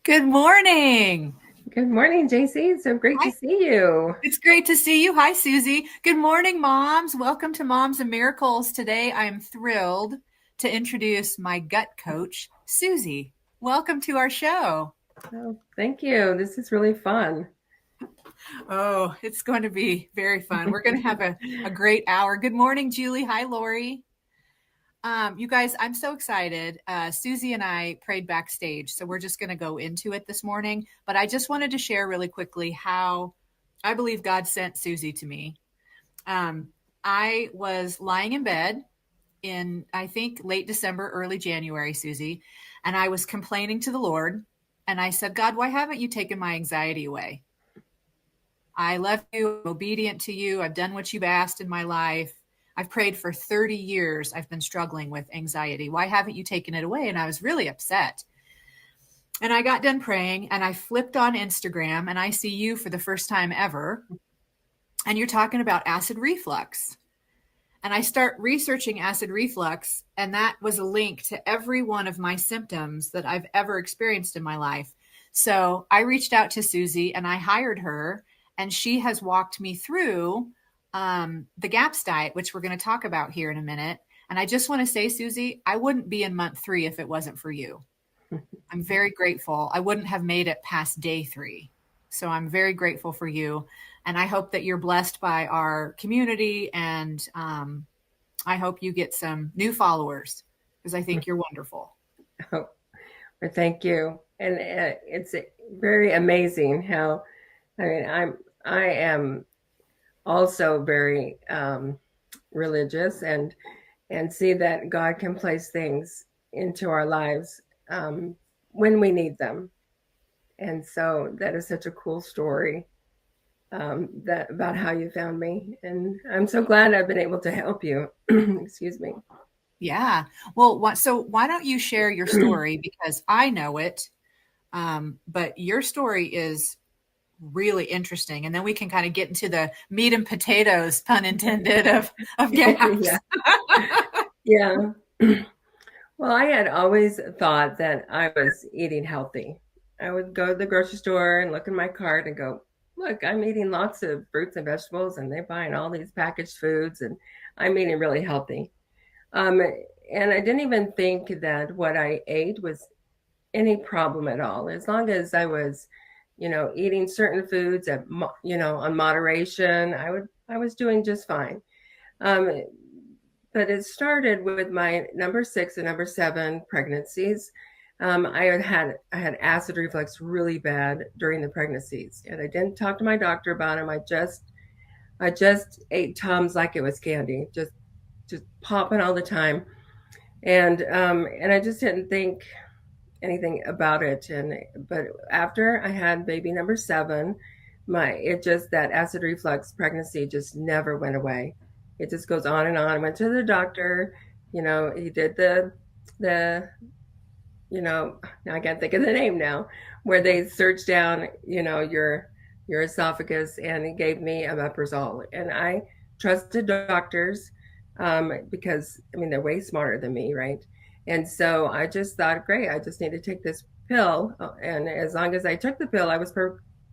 Good morning. Good morning, JC. It's so great to Hi. see you. It's great to see you. Hi, Susie. Good morning, moms. Welcome to Moms and Miracles. Today, I'm thrilled to introduce my gut coach, Susie. Welcome to our show. Oh, thank you. This is really fun. Oh, it's going to be very fun. We're going to have a great hour. Good morning, Julie. Hi, Lori. You guys, I'm so excited. Susie and I prayed backstage, so we're just going to go into it this morning. But I just wanted to share really quickly how I believe God sent Susie to me. Um, I was lying in bed in, I think, late December, early January, Susie, and I was complaining to the Lord. And I said, God, why haven't you taken my anxiety away? I love you, I'm obedient to you. I've done what you've asked in my life. I've prayed for 30 years. I've been struggling with anxiety. Why haven't you taken it away? And I was really upset. And I got done praying and I flipped on Instagram and I see you for the first time ever. And you're talking about acid reflux. And I start researching acid reflux, and that was a link to every one of my symptoms that I've ever experienced in my life. So I reached out to Susie and I hired her, and she has walked me through the GAPS diet, which we're going to talk about here in a minute. And I just want to say, Susie, I wouldn't be in month 3 if it wasn't for you. I'm very grateful. I wouldn't have made it past day 3. So I'm very grateful for you. And I hope that you're blessed by our community. And I hope you get some new followers because I think you're wonderful. Oh, well, thank you. And it's very amazing how, I am also very religious and see that God can place things into our lives when we need them. And so that is such a cool story that about how you found me. And I'm so glad I've been able to help you. Excuse me. Yeah. Well, so why don't you share your story because I know it, but your story is really interesting, and then we can kind of get into the meat and potatoes, pun intended, of Yeah. gaps. Yeah. Well, I had always thought that I was eating healthy. I would go to the grocery store and look in my cart and go, look, I'm eating lots of fruits and vegetables, and they're buying all these packaged foods, and I'm eating really healthy. Um, and I didn't even think that what I ate was any problem at all, as long as I was, eating certain foods on moderation. I was doing just fine. Um, but it started with my number 6 and number 7 pregnancies. I had acid reflux really bad during the pregnancies, and I didn't talk to my doctor about them. I just ate Tums like it was candy, just popping all the time, and I just didn't think anything about it. But after I had baby number 7, my it just that acid reflux pregnancy just never went away. It just goes on and on. I went to the doctor. He did the now I can't think of the name now, where they searched down your esophagus, and he gave me omeprazole. And I trusted doctors because I mean they're way smarter than me, right? And so I just thought, great, I just need to take this pill, and as long as I took the pill, I was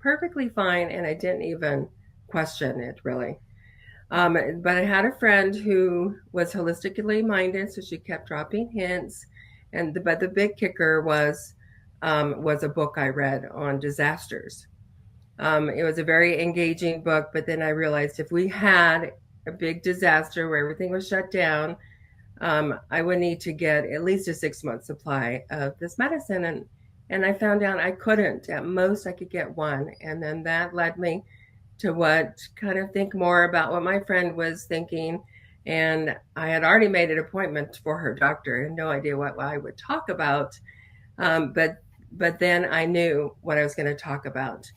perfectly fine, and I didn't even question it really. But I had a friend who was holistically minded, so she kept dropping hints. But the big kicker was a book I read on disasters. It was a very engaging book, but then I realized if we had a big disaster where everything was shut down, I would need to get at least a 6-month supply of this medicine. And I found out I couldn't. At most, I could get one. And then that led me to what kind of think more about what my friend was thinking. And I had already made an appointment for her doctor and no idea what I would talk about. But then I knew what I was going to talk about.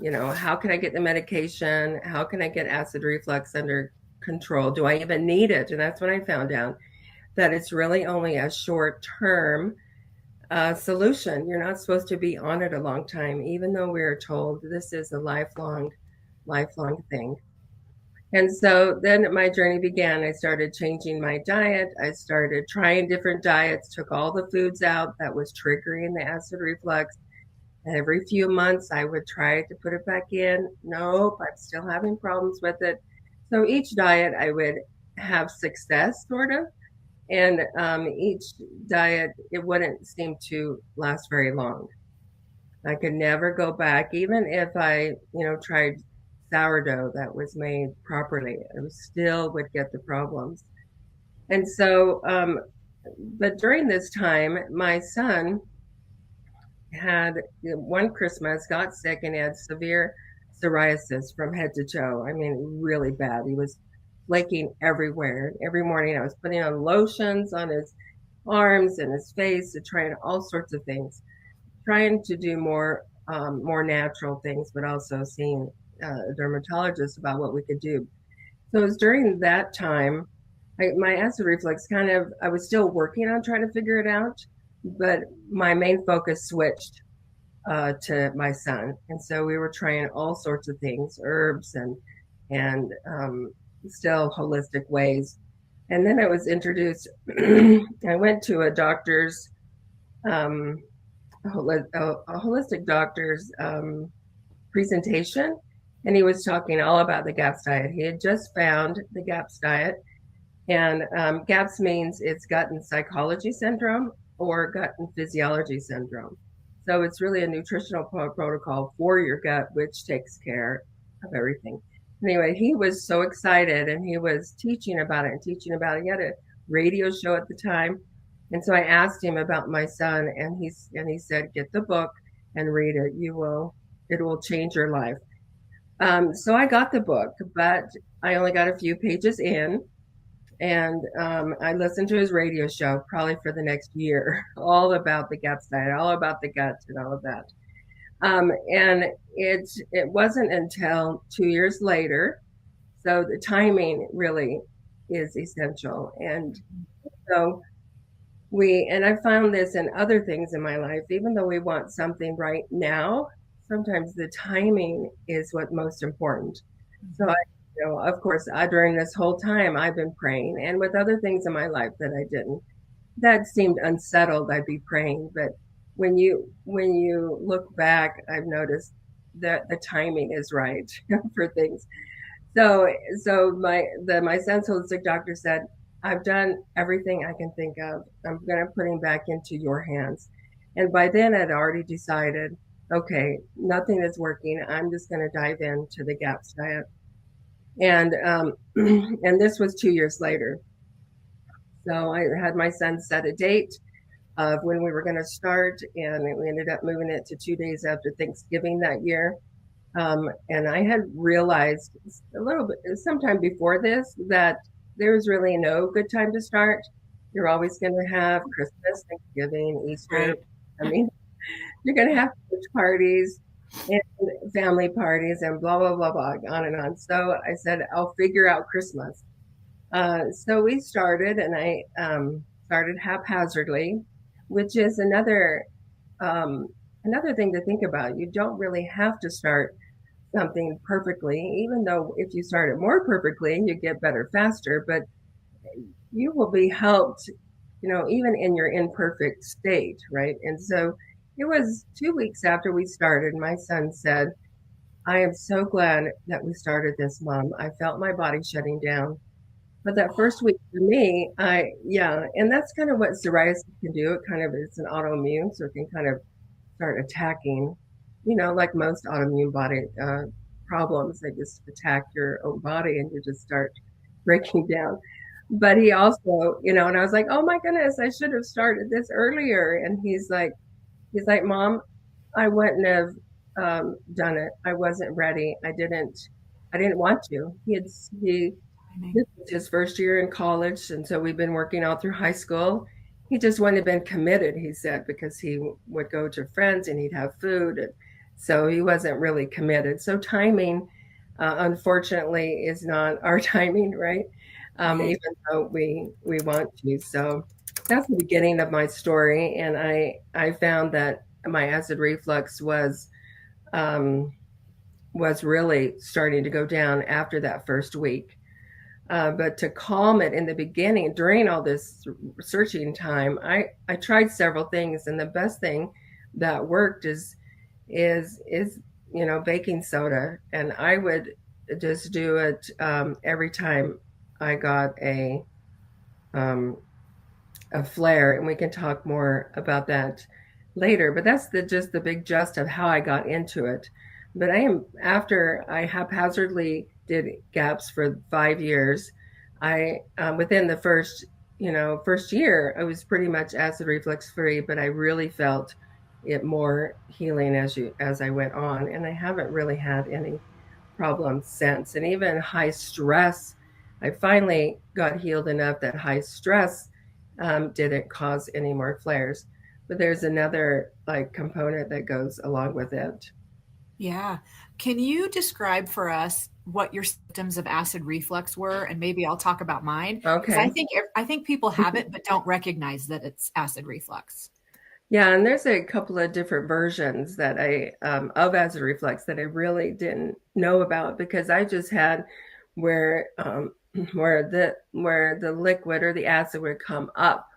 How can I get the medication? How can I get acid reflux under control? Do I even need it? And that's when I found out that it's really only a short term solution. You're not supposed to be on it a long time, even though we're told this is a lifelong thing. And so then my journey began. I started changing my diet. I started trying different diets, took all the foods out that was triggering the acid reflux. Every few months, I would try to put it back in. Nope, I'm still having problems with it. So each diet, I would have success, sort of. And each diet, it wouldn't seem to last very long. I could never go back, even if I tried sourdough that was made properly. I still would get the problems. And so, but during this time, my son had one Christmas got sick and had severe psoriasis from head to toe. I mean, really bad. He was flaking everywhere. Every morning, I was putting on lotions on his arms and his face and trying all sorts of things, trying to do more natural things, but also seeing a dermatologist about what we could do. So it was during that time, my acid reflux I was still working on trying to figure it out, but my main focus switched to my son. And so we were trying all sorts of things, herbs and still holistic ways. And then I was introduced, I went to um, a holistic doctor's presentation, and he was talking all about the GAPS diet. He had just found the GAPS diet, and GAPS means it's gut and psychology syndrome or gut and physiology syndrome. So it's really a nutritional protocol for your gut, which takes care of everything. Anyway, he was so excited and he was teaching about it and teaching about it. He had a radio show at the time. And so I asked him about my son, and he said, get the book and read it. It will change your life. So I got the book, but I only got a few pages in, and I listened to his radio show probably for the next year, all about the GAPS diet, all about the gut, and all of that. And it wasn't until 2 years later, so the timing really is essential. And so and I found this in other things in my life, even though we want something right now, sometimes the timing is what most important. So of course, during this whole time, I've been praying, and with other things in my life that seemed unsettled, I'd be praying. But when you look back, I've noticed that the timing is right for things. So my son's holistic doctor said, I've done everything I can think of. I'm gonna put him back into your hands. And by then I'd already decided, okay, nothing is working. I'm just gonna dive into the GAPS diet. And and this was 2 years later. So I had my son set a date of when we were going to start, and we ended up moving it to 2 days after Thanksgiving that year. And I had realized a little bit sometime before this that there was really no good time to start. You're always going to have Christmas, Thanksgiving, Easter. Right. I mean, you're going to have church parties and family parties and blah, blah, blah, blah, on and on. So I said, I'll figure out Christmas. So we started, and I started haphazardly, which is another thing to think about. You don't really have to start something perfectly, even though if you start it more perfectly, you get better faster, but you will be helped, even in your imperfect state, right? And so it was 2 weeks after we started, my son said, I am so glad that we started this, Mom. I felt my body shutting down. But that first week for me, yeah, and that's kind of what psoriasis can do. It kind of is an autoimmune, so it can kind of start attacking, like most autoimmune body problems. They just attack your own body and you just start breaking down. But he also, and I was like, oh my goodness, I should have started this earlier. And he's like, Mom, I wouldn't have done it. I wasn't ready. I didn't want to. This was his first year in college, and so we've been working all through high school. He just wouldn't have been committed, he said, because he would go to friends and he'd have food. And so he wasn't really committed. So timing, unfortunately, is not our timing, right? Right. Even though we want to. So that's the beginning of my story. And I found that my acid reflux was really starting to go down after that first week. But to calm it in the beginning, during all this searching time, I tried several things, and the best thing that worked is is baking soda, and I would just do it every time I got um, a flare, and we can talk more about that later. But that's just the big gist of how I got into it. But I am after I haphazardly did GAPS for 5 years. I within the first year, I was pretty much acid reflux free, but I really felt it more healing as I went on, and I haven't really had any problems since. And even high stress, I finally got healed enough that high stress didn't cause any more flares. But there's another like component that goes along with it. Yeah. Can you describe for us what your symptoms of acid reflux were? And maybe I'll talk about mine because Okay. I think people have it but don't recognize that it's acid reflux. Yeah, and there's a couple of different versions that I of acid reflux that I really didn't know about because I just had where where the liquid or the acid would come up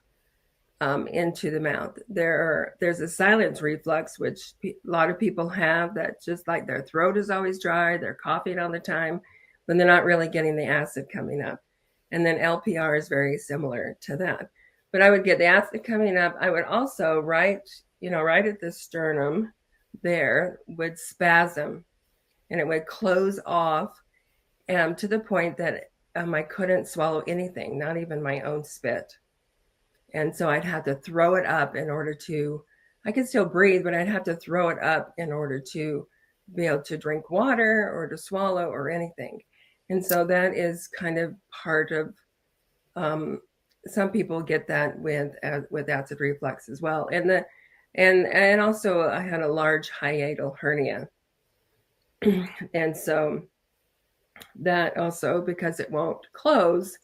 into the mouth. There's a silence reflux, which a lot of people have. That just like their throat is always dry, they're coughing all the time, when they're not really getting the acid coming up. And then LPR is very similar to that. But I would get the acid coming up. I would also right at the sternum, there would spasm, and it would close off to the point that I couldn't swallow anything, not even my own spit. And so I'd have to throw it up in order to, I could still breathe, but I'd have to throw it up in order to be able to drink water or to swallow or anything. And so that is kind of part of, um, some people get that with acid reflux as well. And also I had a large hiatal hernia. And so that also, because it won't close,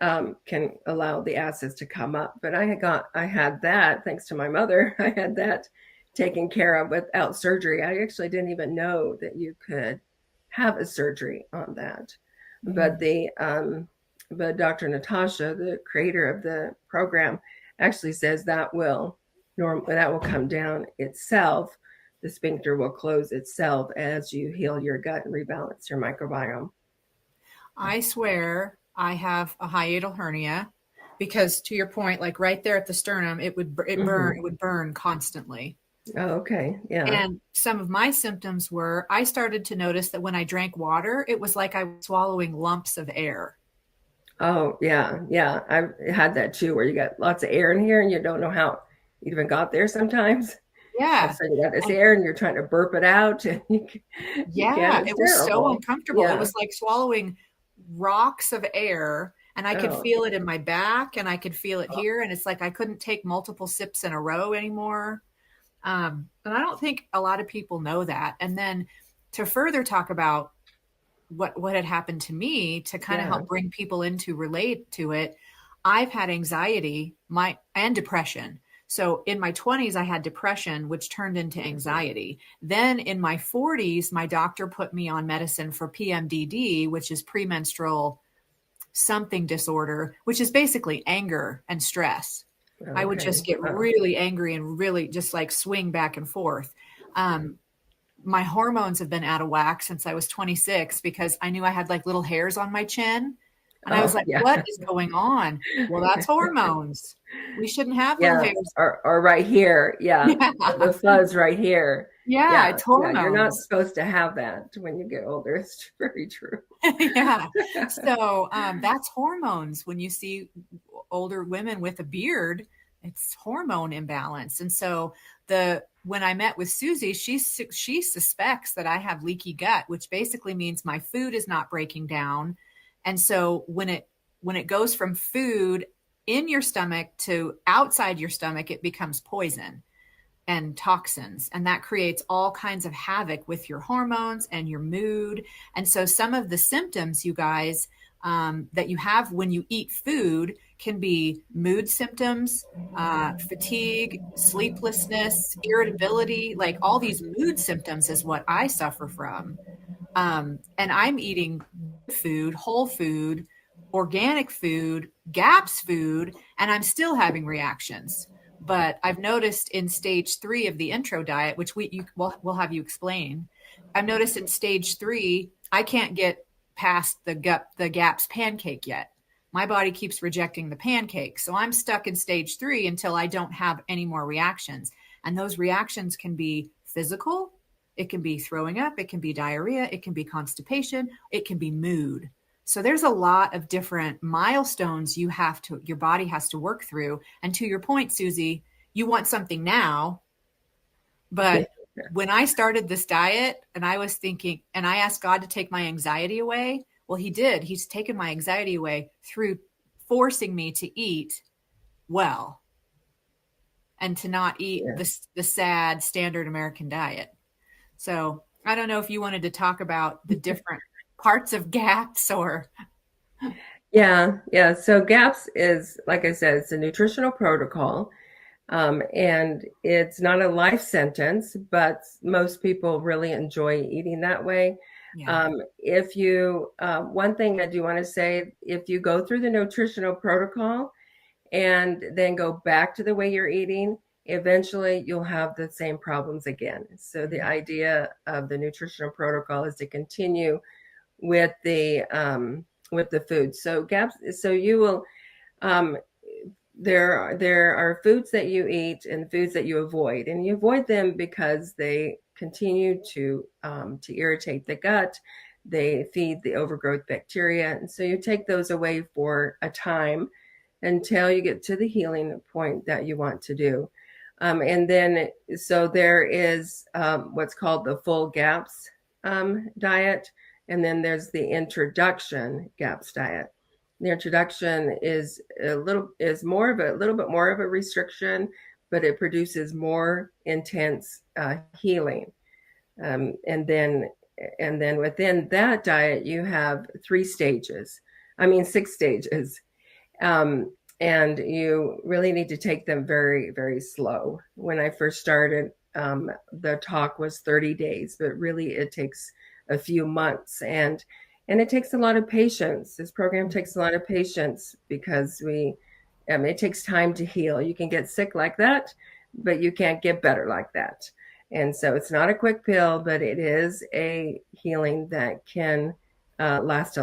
can allow the acids to come up. But I had that thanks to my mother. I had that taken care of without surgery. I actually didn't even know that you could have a surgery on that. But Mm. but Dr. Natasha, the creator of the program, actually says that will come down itself. The sphincter will close itself as you heal your gut and rebalance your microbiome. I swear I have a hiatal hernia because to your point, like right there at the sternum, Mm-hmm. it would burn constantly. Oh, okay. Yeah. And some of my symptoms were I started to notice that when I drank water, it was like I was swallowing lumps of air. Oh, yeah, yeah. I've had that too, where you got lots of air in here and you don't know how it even got there sometimes. All of a Yeah. sudden you got this And air and you're trying to burp it out and you can't. yeah, It's it was so terrible. uncomfortable. It Yeah. was like swallowing rocks of air, and I could Oh, feel it in my back and I could feel it here. And it's like I couldn't take multiple sips in a row anymore. And I don't think a lot of people know that. And then to further talk about what had happened to me to kind of yeah. help bring people into relate to it, I've had anxiety and depression. So in my 20s I had depression which turned into anxiety. Then in my 40s my doctor put me on medicine for PMDD, which is premenstrual something disorder, which is basically anger and stress. I would Okay. just get Wow. really angry and really just like swing back and forth. Um, my hormones have been out of whack since I was 26 because I knew I had like little hairs on my chin. And I was Oh, like, yeah. what is going on? Well, that's hormones. We shouldn't have little Yeah. hairs. Or right here. Yeah. Yeah. The fuzz right here. Yeah, Yeah. it's Yeah. You're not hormones. supposed to have that when you get older. It's very true. Yeah. So that's hormones. When you see older women with a beard, it's hormone imbalance. And so when I met with Susie, she suspects that I have leaky gut, which basically means my food is not breaking down. And so when it goes from food in your stomach to outside your stomach, it becomes poison and toxins. And that creates all kinds of havoc with your hormones and your mood. And so, some of the symptoms, you guys, that you have when you eat food can be mood symptoms, fatigue, sleeplessness, irritability, like all these mood symptoms is what I suffer from. And I'm eating food, whole food, organic food, GAPS food, and I'm still having reactions. But I've noticed in stage 3 of the intro diet, which we'll have you explain. I've noticed in stage 3, I can't get past the GAPS pancake yet. My body keeps rejecting the pancake. So I'm stuck in stage 3 until I don't have any more reactions. And those reactions can be physical, it can be throwing up, it can be diarrhea, it can be constipation, it can be mood. So there's a lot of different milestones your body has to work through. And to your point, Susie, you want something now, but when I started this diet and I was thinking, and I asked God to take my anxiety away, well, he did. He's taken my anxiety away through forcing me to eat well and to not eat Yeah. the sad standard American diet. So I don't know if you wanted to talk about the different parts of GAPS or. Yeah, yeah. So GAPS is, like I said, it's a nutritional protocol, and it's not a life sentence, but most people really enjoy eating that way. Yeah. If you, one thing I do want to say, if you go through the nutritional protocol and then go back to the way you're eating, eventually you'll have the same problems again. So the idea of the nutritional protocol is to continue with the food. So GAPS. So you will. Um, there are foods that you eat and foods that you avoid, and you avoid them because they continue to irritate the gut. They feed the overgrowth bacteria, and so you take those away for a time until you get to the healing point that you want to do. And then, so there is what's called the full GAPS diet, and then there's the introduction GAPS diet. The introduction is a little bit more of a restriction, but it produces more intense healing. Um, and then and then within that diet, you have 3 stages. I mean, 6 stages. Um, and you really need to take them very, very slow. When I first started, the talk was 30 days, but really it takes a few months, and it takes a lot of patience. This program takes a lot of patience because it takes time to heal. You can get sick like that, but you can't get better like that. And so it's not a quick pill, but it is a healing that can last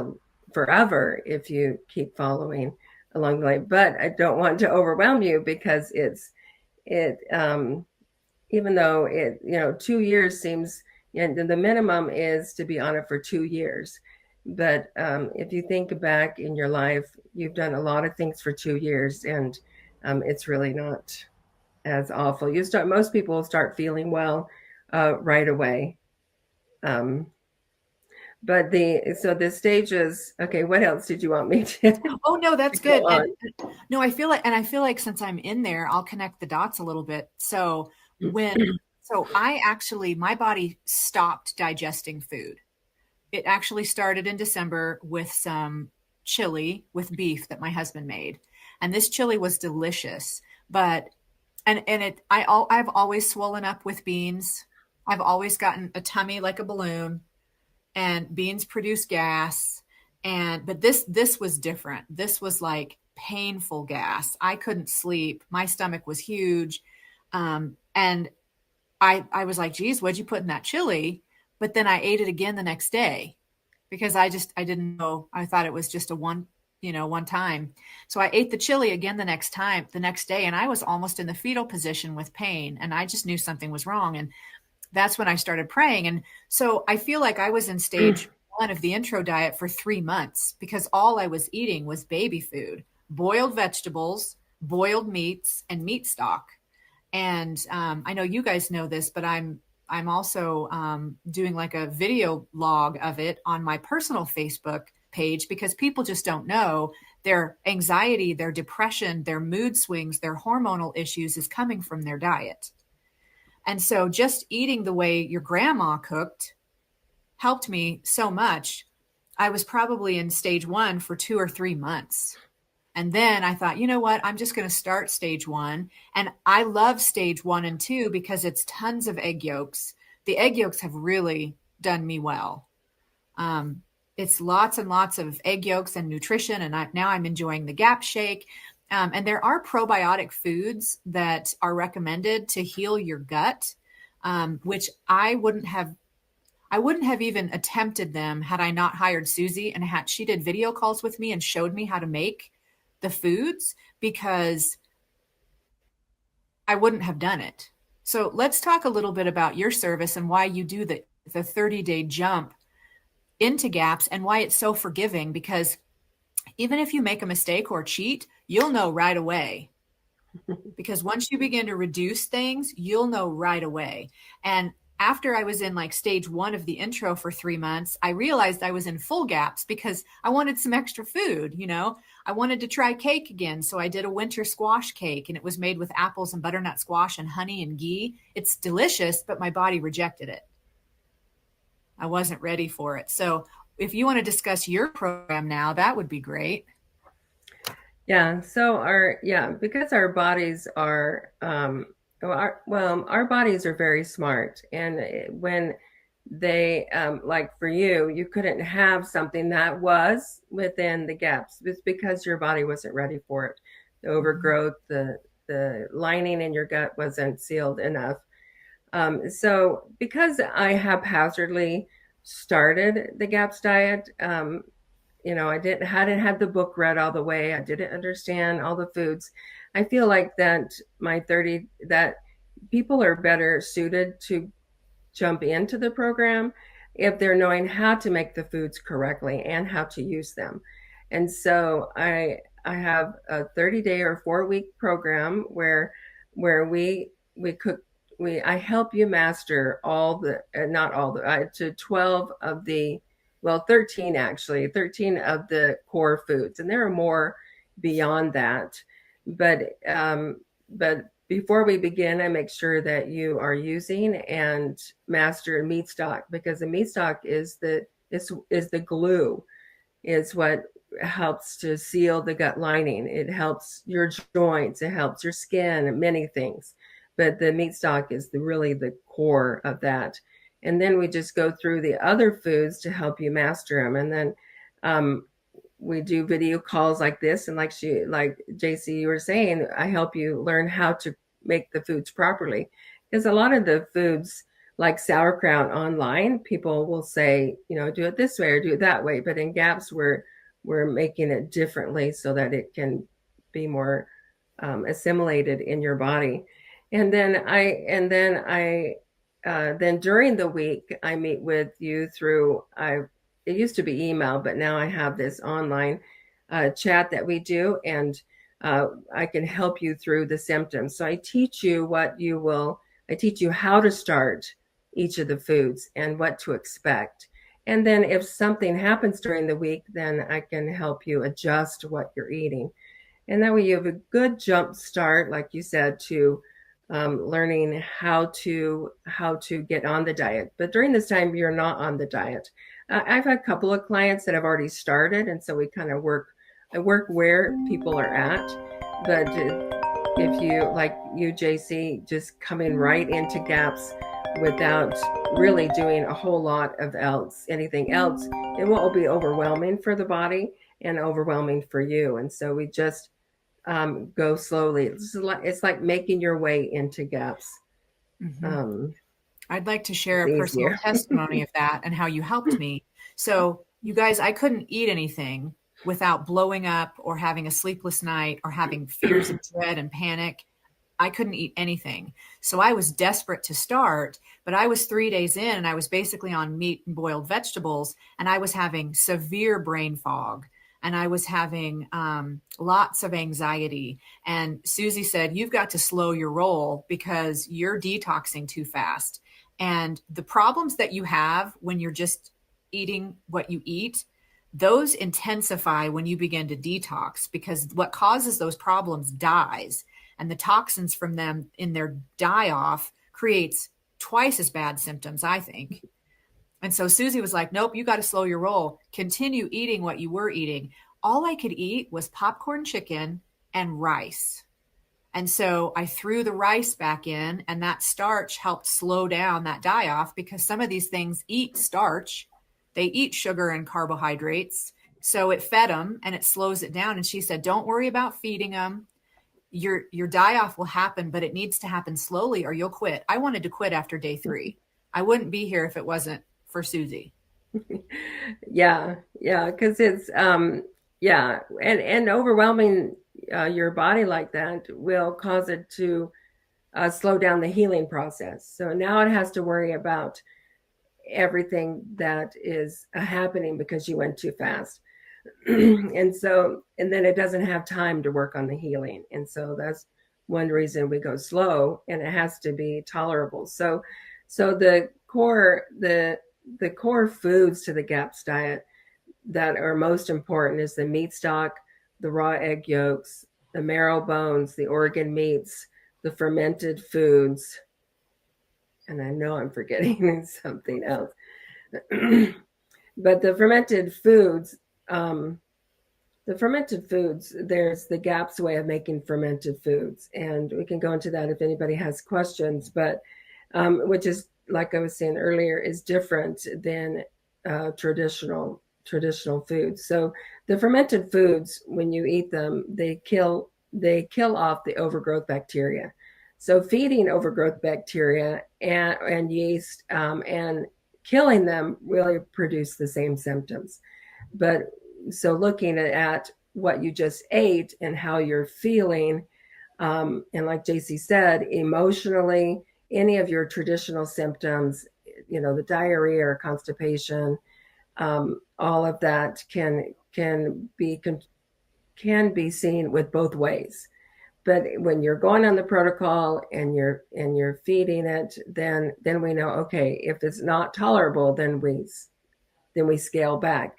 forever if you keep following along the way. But I don't want to overwhelm you because it even though 2 years seems, the minimum is to be on it for 2 years. But if you think back in your life, you've done a lot of things for 2 years, and it's really not as awful. Most people start feeling well right away. Um, but the stages. Okay, what else did you want me to, Oh no, that's to go good. And on? no, I feel like since I'm in there, I'll connect the dots a little bit. So I actually, my body stopped digesting food. It actually started in December with some chili with beef that my husband made. And this chili was delicious, but I've always swollen up with beans. I've always gotten a tummy like a balloon, and beans produce gas. But this was different. This was like painful gas. I couldn't sleep. My stomach was huge. And I was like, geez, what'd you put in that chili? But then I ate it again the next day because I didn't know. I thought it was just one time. So I ate the chili again the next day, and I was almost in the fetal position with pain, and I just knew something was wrong. And that's when I started praying. And so I feel like I was in stage 1 of the intro diet for 3 months because all I was eating was baby food, boiled vegetables, boiled meats, and meat stock. And I know you guys know this, but I'm also doing like a video log of it on my personal Facebook page because people just don't know their anxiety, their depression, their mood swings, their hormonal issues is coming from their diet. And so just eating the way your grandma cooked helped me so much. I was probably in stage 1 for 2 or 3 months. And then I thought, you know what? I'm just going to start stage 1. And I love stage 1 and 2 because it's tons of egg yolks. The egg yolks have really done me well. It's lots and lots of egg yolks and nutrition. And now I'm enjoying the Gap shake. And there are probiotic foods that are recommended to heal your gut, which I wouldn't have even attempted them had I not hired Susie and had she did video calls with me and showed me how to make the foods because I wouldn't have done it. So let's talk a little bit about your service and why you do the 30-day jump into gaps and why it's so forgiving, because even if you make a mistake or cheat, you'll know right away. Because once you begin to reduce things, you'll know right away. And after I was in like stage 1 of the intro for 3 months, I realized I was in full gaps because I wanted some extra food. I wanted to try cake again. So I did a winter squash cake, and it was made with apples and butternut squash and honey and ghee. It's delicious, but my body rejected it. I wasn't ready for it. So if you want to discuss your program now, that would be great. Yeah. So because our bodies are, our bodies are very smart. And when they, like for you, you couldn't have something that was within the gaps. It's because your body wasn't ready for it. The overgrowth, the lining in your gut wasn't sealed enough. So because I haphazardly started the GAPS diet, hadn't had the book read all the way. I didn't understand all the foods. I feel like that people are better suited to jump into the program if they're knowing how to make the foods correctly and how to use them. And so I have a 30-day or 4-week program where we cook I help you master all the not all the to 12 of the, well, 13 actually, 13 of the core foods, and there are more beyond that. But before we begin, I make sure that you are using and master meat stock, because the meat stock is the glue, is what helps to seal the gut lining. It helps your joints, it helps your skin, many things. But the meat stock is really the core of that. And then we just go through the other foods to help you master them. And then we do video calls like this. And like JC, you were saying, I help you learn how to make the foods properly. Because a lot of the foods, like sauerkraut online, people will say, do it this way or do it that way. But in GAPS, we're making it differently so that it can be more assimilated in your body. And then then during the week, I meet with you through, it used to be email, but now I have this online chat that we do, and I can help you through the symptoms. So I teach you how to start each of the foods and what to expect. And then if something happens during the week, then I can help you adjust what you're eating. And that way you have a good jump start, like you said, to learning how to get on the diet. But during this time, you're not on the diet. I've had a couple of clients that have already started, and so we kind of I work where people are at. But if you, like you, JC, just coming right into GAPS without really doing a whole lot of anything else, it will be overwhelming for the body and overwhelming for you. And so we just go slowly. It's like making your way into GAPS. Mm-hmm. I'd like to share a personal testimony of that and how you helped me. So, you guys, I couldn't eat anything without blowing up or having a sleepless night or having fears of dread and panic. I couldn't eat anything. So I was desperate to start, but I was 3 days in and I was basically on meat and boiled vegetables, and I was having severe brain fog. And I was having lots of anxiety. And Susie said, you've got to slow your roll because you're detoxing too fast. And the problems that you have when you're just eating what you eat, those intensify when you begin to detox, because what causes those problems dies. And the toxins from them in their die off creates twice as bad symptoms, I think. And so Susie was like, nope, you got to slow your roll. Continue eating what you were eating. All I could eat was popcorn chicken and rice. And so I threw the rice back in, and that starch helped slow down that die off, because some of these things eat starch. They eat sugar and carbohydrates. So it fed them and it slows it down. And she said, don't worry about feeding them. Your die off will happen, but it needs to happen slowly or you'll quit. I wanted to quit after day 3. I wouldn't be here if it wasn't for Susie. Yeah, yeah, because it's yeah, and overwhelming your body like that will cause it to slow down the healing process. So now it has to worry about everything that is happening because you went too fast. And then it doesn't have time to work on the healing. And so that's one reason we go slow, and it has to be tolerable. So the core foods to the GAPS diet that are most important is the meat stock, the raw egg yolks, the marrow bones, the organ meats, the fermented foods, and I know I'm forgetting something else. But um, the fermented foods, there's the GAPS way of making fermented foods, and we can go into that if anybody has questions. But which is, like I was saying earlier, is different than traditional foods. So the fermented foods, when you eat them, they kill off the overgrowth bacteria. So feeding overgrowth bacteria and yeast and killing them really produce the same symptoms. But so looking at what you just ate and how you're feeling, and like JC said, emotionally, any of your traditional symptoms, the diarrhea or constipation, all of that can be seen with both ways. But when you're going on the protocol and you're feeding it, then we know, okay, if it's not tolerable, then we scale back.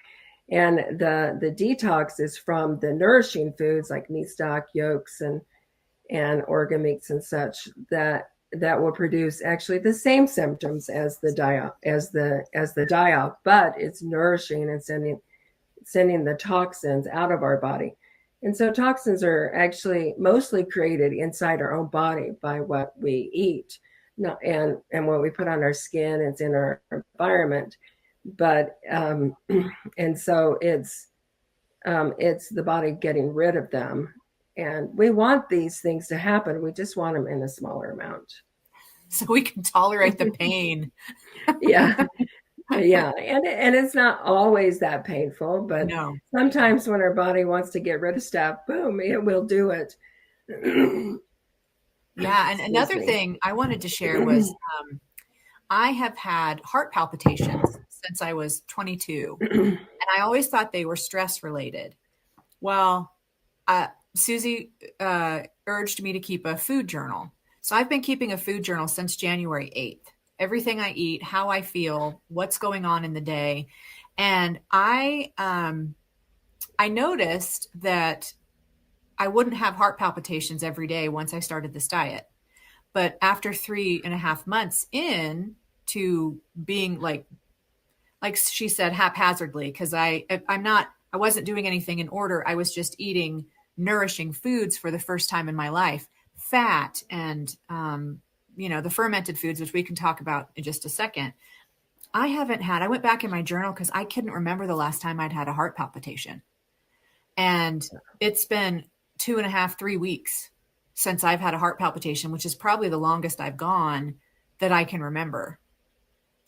And the detox is from the nourishing foods like meat stock, yolks, and organ meats and such that will produce actually the same symptoms as the die off, but it's nourishing and sending the toxins out of our body. And so toxins are actually mostly created inside our own body by what we eat, and what we put on our skin. It's in our environment, but and so it's the body getting rid of them. And we want these things to happen. We just want them in a smaller amount. So we can tolerate the pain. Yeah, yeah, and it's not always that painful, but No. sometimes when our body wants to get rid of stuff, boom, it will do it. Yeah. And Excuse another me. thing I wanted to share was I have had heart palpitations since I was 22, and I always thought they were stress related. Well, Susie urged me to keep a food journal. So I've been keeping a food journal since January 8th. Everything I eat, how I feel, what's going on in the day. And I noticed that I wouldn't have heart palpitations every day once I started this diet. But after 3.5 months in to being like she said, haphazardly, because I wasn't doing anything in order. I was just eating nourishing foods for the first time in my life, fat and the fermented foods, which we can talk about in just a second. I went back in my journal because I couldn't remember the last time I'd had a heart palpitation. And it's been 2.5, 3 weeks since I've had a heart palpitation, which is probably the longest I've gone that I can remember.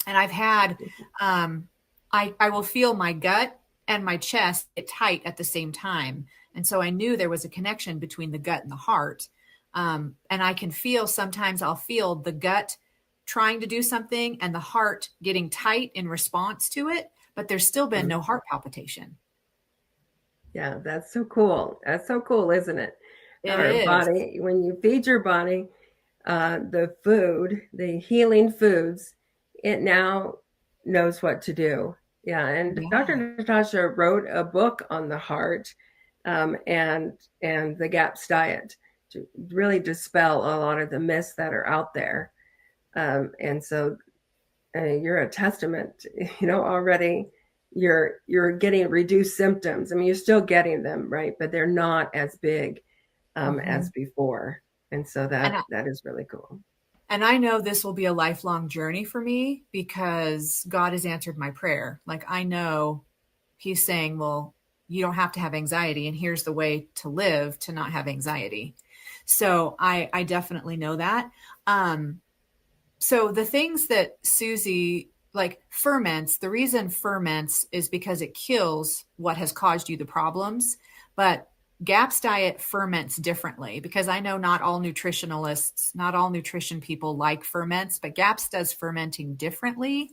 And I've had, I will feel my gut and my chest get tight at the same time. And so I knew there was a connection between the gut and the heart. And I can feel, sometimes I'll feel the gut trying to do something and the heart getting tight in response to it, but there's still been no heart palpitation. Yeah, that's so cool. That's so cool, isn't it? It Our is. body, when you feed your body the healing foods, it now knows what to do. Yeah, and Dr. Yeah. Natasha wrote a book on the heart, and the GAPS diet to really dispel a lot of the myths that are out there. And so you're a testament, already you're getting reduced symptoms. I mean, you're still getting them, right? But they're not as big as Mhm. before. And so And that is really cool. And I know this will be a lifelong journey for me because God has answered my prayer. Like I know He's saying, well, you don't have to have anxiety, and here's the way to live to not have anxiety. So I definitely know that. So the things that Susie, like ferments, the reason ferments is because it kills what has caused you the problems. But GAPS diet ferments differently, because I know not all nutritionalists, not all nutrition people like ferments, but GAPS does fermenting differently.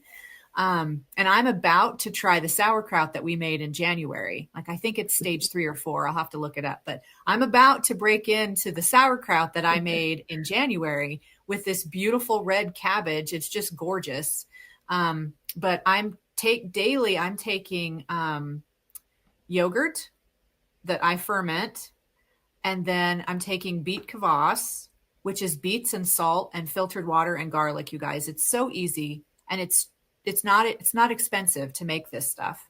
And I'm about to try the sauerkraut that we made in January. Like, I think it's stage 3 or 4. I'll have to look it up, but I'm about to break into the sauerkraut that I made in January with this beautiful red cabbage. It's just gorgeous. But I'm taking yogurt that I ferment, and then I'm taking beet kvass, which is beets and salt and filtered water and garlic. You guys, it's so easy, and it's not expensive to make this stuff.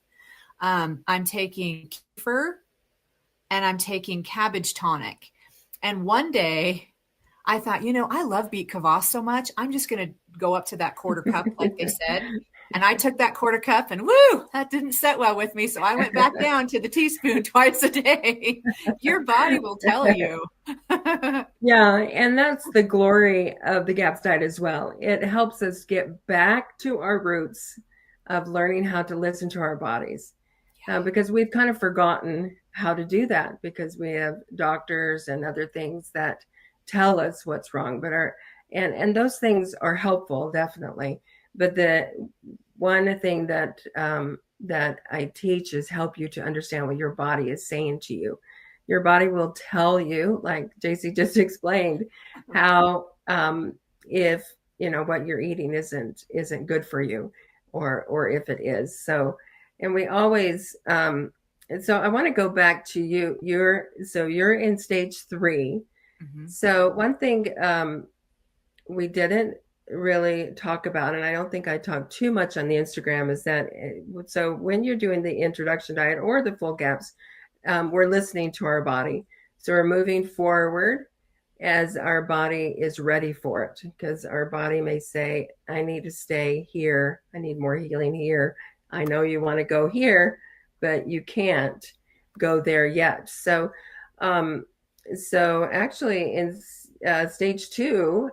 I'm taking kefir, and I'm taking cabbage tonic. And one day I thought, I love beet kvass so much. I'm just going to go up to that quarter cup, like they said. And I took that quarter cup, and woo, that didn't set well with me. So I went back down to the teaspoon twice a day. Your body will tell you. Yeah, and that's the glory of the GAPS diet as well. It helps us get back to our roots of learning how to listen to our bodies, because we've kind of forgotten how to do that because we have doctors and other things that tell us what's wrong. But and those things are helpful, definitely. But the one thing that I teach is help you to understand what your body is saying to you. Your body will tell you, like JC just explained, how if what you're eating isn't good for you, or if it is. So, and we always and so I want to go back to you. You're in stage 3. Mm-hmm. So one thing we didn't really talk about, and I don't think I talked too much on the Instagram, is that so when you're doing the introduction diet or the full GAPS, we're listening to our body. So we're moving forward as our body is ready for it, because our body may say, I need to stay here. I need more healing here. I know you want to go here, but you can't go there yet. So, so actually in stage 2,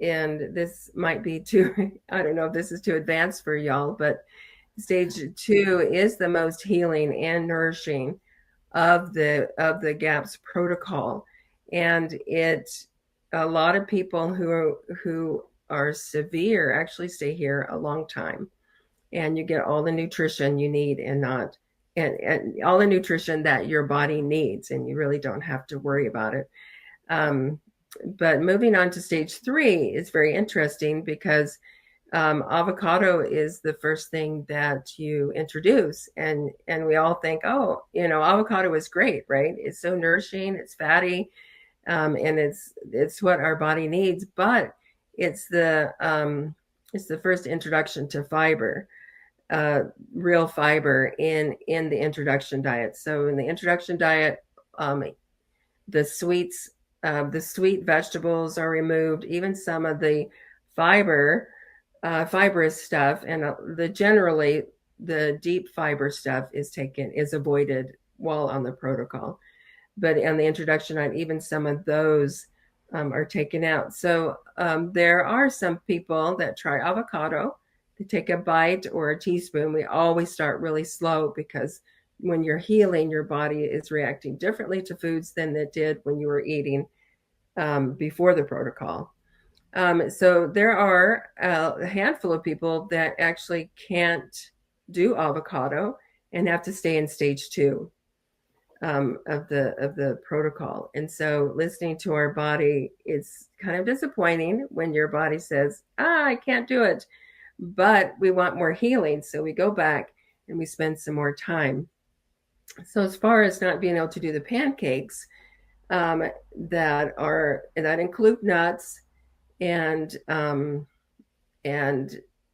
and this might be too, I don't know if this is too advanced for y'all, but stage 2 is the most healing and nourishing of the GAPS protocol. And a lot of people who are severe actually stay here a long time, and you get all the nutrition you need, and all the nutrition that your body needs, and you really don't have to worry about it. But moving on to stage 3 is very interesting, because avocado is the first thing that you introduce, and we all think, oh, avocado is great, right? It's so nourishing, it's fatty, and it's what our body needs. But it's the first introduction to fiber, real fiber in the introduction diet. So in the introduction diet, the sweet vegetables are removed, even some of the fibrous stuff, and generally the deep fiber stuff is avoided while on the protocol. But on the introduction diet, even some of those are taken out. So there are some people that try avocado. They take a bite or a teaspoon. We always start really slow, because when you're healing, your body is reacting differently to foods than it did when you were eating before the protocol. So there are a handful of people that actually can't do avocado and have to stay in stage 2 of the protocol. And so listening to our body is kind of disappointing when your body says, I can't do it, but we want more healing. So we go back and we spend some more time. So as far as not being able to do the pancakes, that include nuts, and in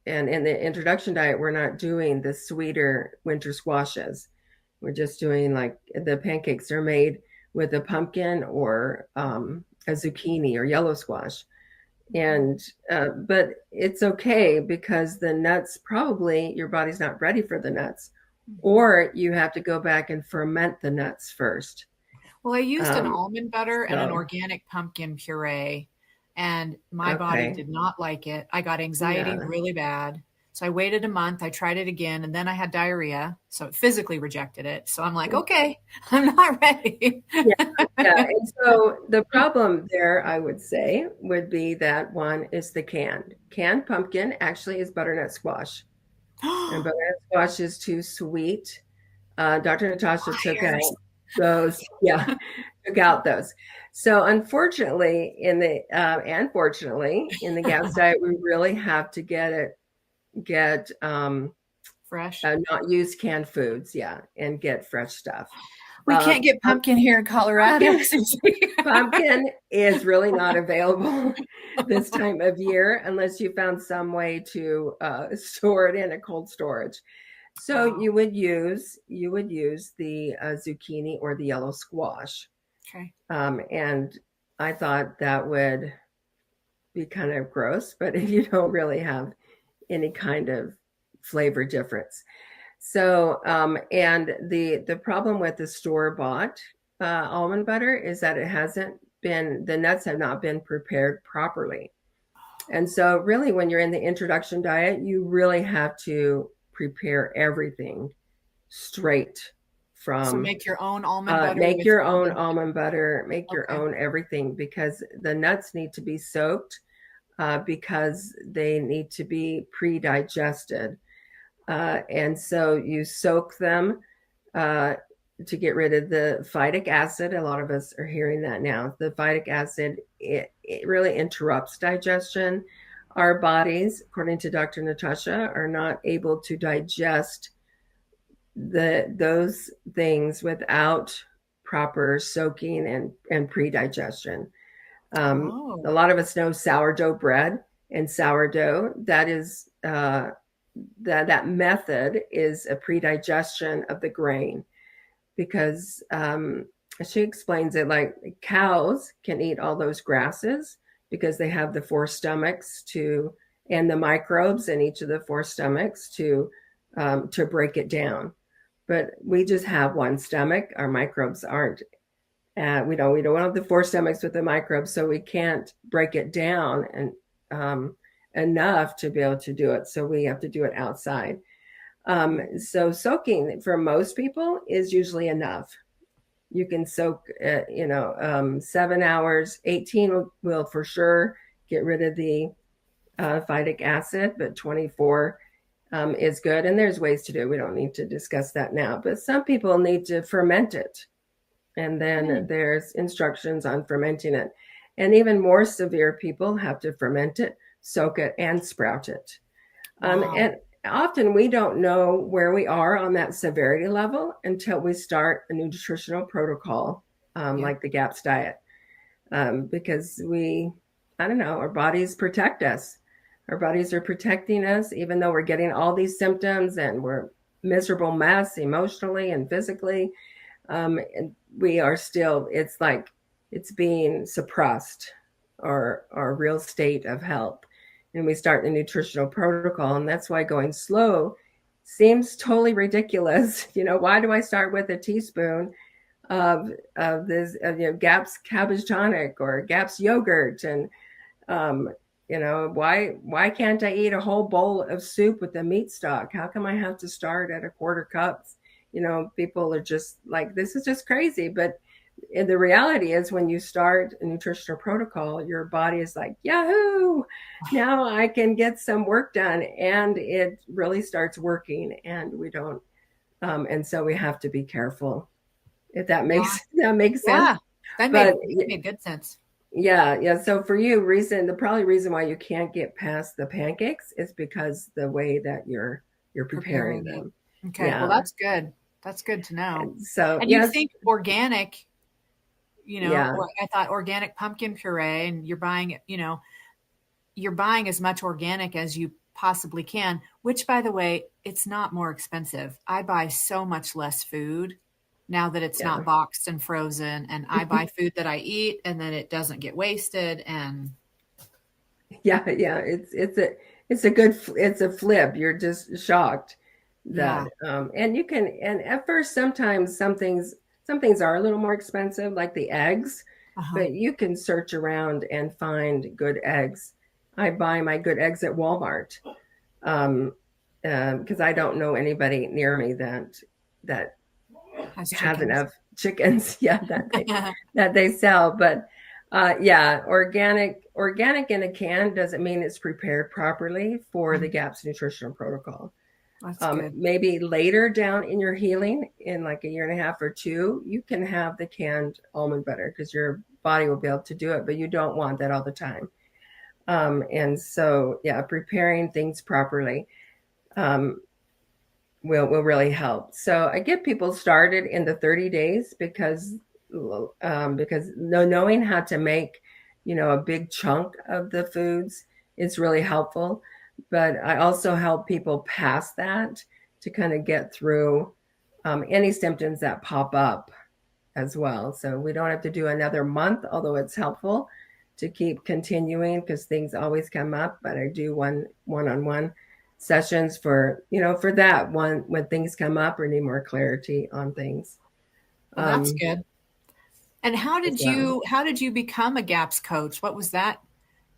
the introduction diet, we're not doing the sweeter winter squashes. We're just doing, like, the pancakes are made with a pumpkin or a zucchini or yellow squash. And but it's okay, because the nuts, probably your body's not ready for the nuts, Mhm. or you have to go back and ferment the nuts first. Well, I used an Um, almond butter and an so, organic pumpkin puree, and my body okay. did not like it. I got anxiety Yeah. really bad. So I waited a month. I tried it again, and then I had diarrhea. So it physically rejected it. So I'm like, okay, I'm not ready. Yeah. Yeah. And so the problem there, I would say, would be that one is the canned. Canned pumpkin actually is butternut squash, and butternut squash is too sweet. Dr. Natasha took Liars. out those, yeah, took out those. So unfortunately, and fortunately, in the GAPS diet, we really have to get Fresh. not use canned foods, yeah, and get fresh stuff. We can't get pumpkin here in Colorado. Pumpkin, pumpkin is really not available this time of year unless you found some way to store it in a cold storage. So Wow. you would use the zucchini or the yellow squash, Okay. and I thought that would be kind of gross, but if you don't really have any kind of flavor difference. So, and the problem with the store bought almond butter is that the nuts have not been prepared properly. And so, really, when you're in the introduction diet, you really have to prepare everything straight So from make your own almond butter make with your all own the. almond butter, make your Okay. own everything because the nuts need to be soaked because they need to be pre-digested. And so you soak them uh, to get rid of the phytic acid. A lot of us are hearing that now. The phytic acid, it really interrupts digestion. Our bodies, according to Dr. Natasha, are not able to digest those things without proper soaking and pre-digestion. A Oh. lot of us know sourdough bread and sourdough. That method is a pre-digestion of the grain because she explains it like cows can eat all those grasses because they have the four stomachs to and the microbes in each of the four stomachs to break it down. But we just have one stomach. Our microbes aren't. We don't have the four stomachs with the microbes, so we can't break it down and enough to be able to do it. So we have to do it outside. So soaking for most people is usually enough. You can soak, 7 hours. 18 will for sure get rid of the phytic acid, but 24 is good. And there's ways to do it. We don't need to discuss that now. But some people need to ferment it. And then Hmm. there's instructions on fermenting it. And even more severe people have to ferment it, soak it, and sprout it. Wow. And often we don't know where we are on that severity level until we start a nutritional protocol, Yep. like the GAPS diet, because I don't know, our bodies protect us. Our bodies are protecting us, even though we're getting all these symptoms and we're miserable mess emotionally and physically. And we are still, it's like it's being suppressed, our real state of health. And we start the nutritional protocol. And that's why going slow seems totally ridiculous. Why do I start with a teaspoon of this, GAPS cabbage tonic or GAPS yogurt? And, um, why can't I eat a whole bowl of soup with the meat stock? How come I have to start at a quarter cup? People are just like, this is just crazy. But the reality is, when you start a nutritional protocol, your body is like, Yahoo! Now I can get some work done, and it really starts working. And we don't, and so we have to be careful. If that Wow. makes sense. Yeah. That But made good sense. yeah, yeah. So for you, the probably reason why you can't get past the pancakes is because the way that you're preparing Preparing it. them. Okay. Well, Yeah. that's good. That's good to know. And so And you yes, think organic, yeah, or I thought organic pumpkin puree, and you're buying as much organic as you possibly can, which, by the way, it's not more expensive. I buy so much less food now that it's not yeah. boxed and frozen, and I buy food that I eat and then it doesn't get wasted. And Yeah, yeah, it's a flip. You're just shocked that Yeah. and you can, and at first sometimes some things are a little more expensive, like the eggs, Uh-huh. but you can search around and find good eggs. I buy my good eggs at Walmart, um because I don't know anybody near me that Has have chickens. enough chickens, yeah, that they sell. But yeah, organic in a can doesn't mean it's prepared properly for the GAPS nutritional protocol. That's good. Maybe later down in your healing, in like a year and a half or two, you can have the canned almond butter because your body will be able to do it, but you don't want that all the time. And so, yeah, preparing things properly um, will really help. So I get people started in the 30 days because knowing how to make, a big chunk of the foods is really helpful. But I also help people past that to kind of get through any symptoms that pop up as well. So we don't have to do another month, although it's helpful to keep continuing because things always come up. But I do one-on-one sessions for that one when things come up or need more clarity on things. Well, that's Um, good. And how did so you become a GAPS coach? What was that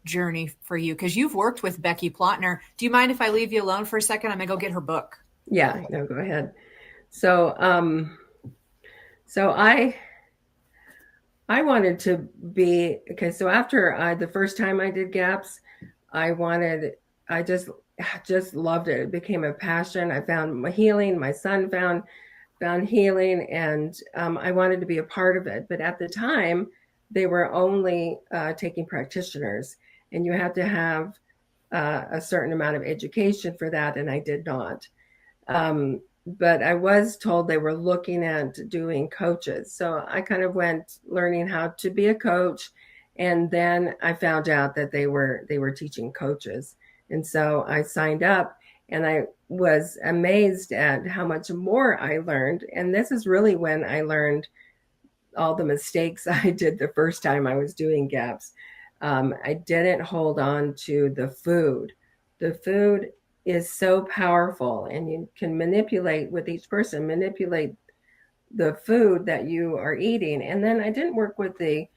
journey for you? Because you've worked with Becky Plotner. Do you mind if I leave you alone for a second? I'm gonna go get her book. yeah, no, go ahead. So so I wanted to be okay. So after the first time I did GAPS, I wanted, I just loved it. It became a passion. I found my healing. My son found healing, and I wanted to be a part of it. But at the time, they were only taking practitioners, and you had to have a certain amount of education for that, and I did not. But I was told they were looking at doing coaches. So I kind of went learning how to be a coach. And then I found out that they were teaching coaches. And so I signed up and I was amazed at how much more I learned. And this is really when I learned all the mistakes I did the first time I was doing GAPS. I didn't hold on to the food. The food is so powerful, and you can manipulate with each person, manipulate the food that you are eating. And then I didn't work with a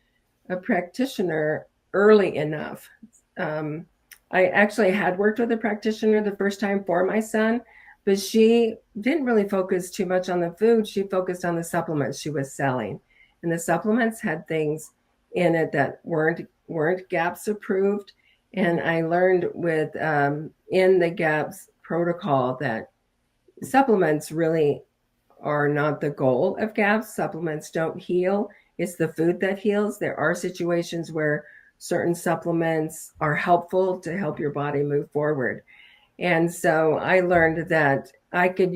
practitioner early enough. Um, I actually had worked with a practitioner the first time for my son, but she didn't really focus too much on the food. She focused on the supplements she was selling, and the supplements had things in it that weren't GAPS approved. And I learned with in the GAPS protocol that supplements really are not the goal of GAPS. Supplements don't heal. It's the food that heals. There are situations where certain supplements are helpful to help your body move forward. And so I learned that I could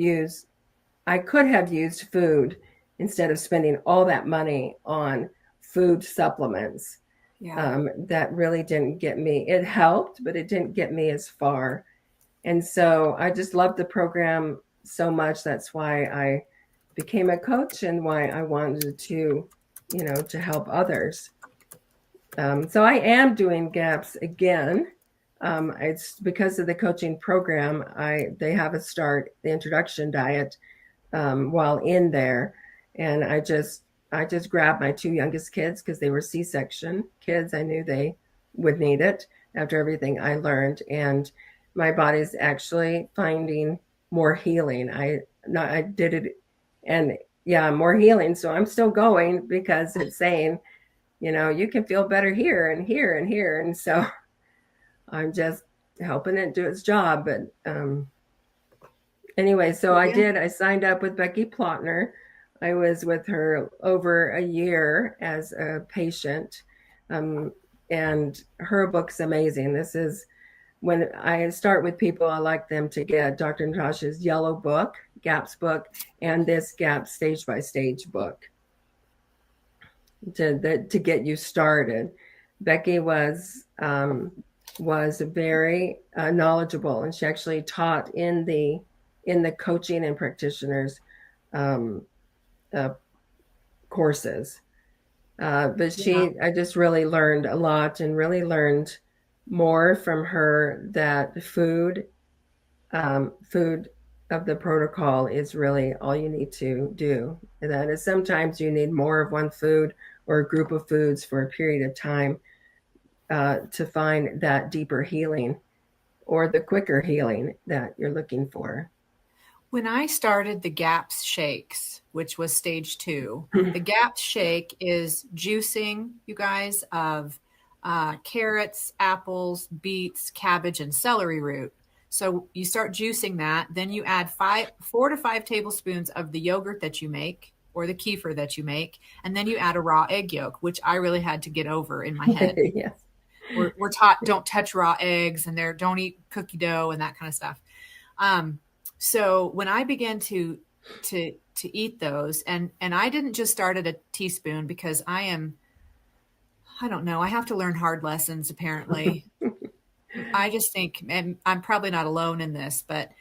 have used food instead of spending all that money on food supplements. Yeah. That really didn't get me. It helped, but it didn't get me as far. And so I just loved the program so much. That's why I became a coach and why I wanted to help others. So I am doing GAPS again. It's because of the coaching program. They have the introduction diet while in there, and I just grabbed my two youngest kids because they were C-section kids. I knew they would need it after everything I learned, and my body's actually finding more healing. I did it, and yeah, more healing. So I'm still going because it's saying, you can feel better here and here and here, and so I'm just helping it do its job. But anyway, so Yeah. I signed up with Becky Plotner. I was with her over a year as a patient. Um, and her book's amazing. This is when I start with people, I like them to get Dr. Natasha's yellow book, GAPS book, and this GAPS stage by stage book to get you started. Becky was very knowledgeable, and she actually taught in the coaching and practitioners um, uh, courses. But Yeah. I just really learned a lot and really learned more from her that food of the protocol is really all you need to do. And that is sometimes you need more of one food or a group of foods for a period of time to find that deeper healing or the quicker healing that you're looking for. When I started the GAPS shakes, which was stage two, the GAPS shake is juicing, you guys, of carrots, apples, beets, cabbage, and celery root. So you start juicing that, then you add 4 to 5 tablespoons of the yogurt that you make or the kefir that you make, and then you add a raw egg yolk, which I really had to get over in my head. Yes. We're taught don't touch raw eggs and don't eat cookie dough and that kind of stuff. Um, so when I began to eat those, and I didn't just start at a teaspoon because I don't know, I have to learn hard lessons apparently. I just think, and I'm probably not alone in this, but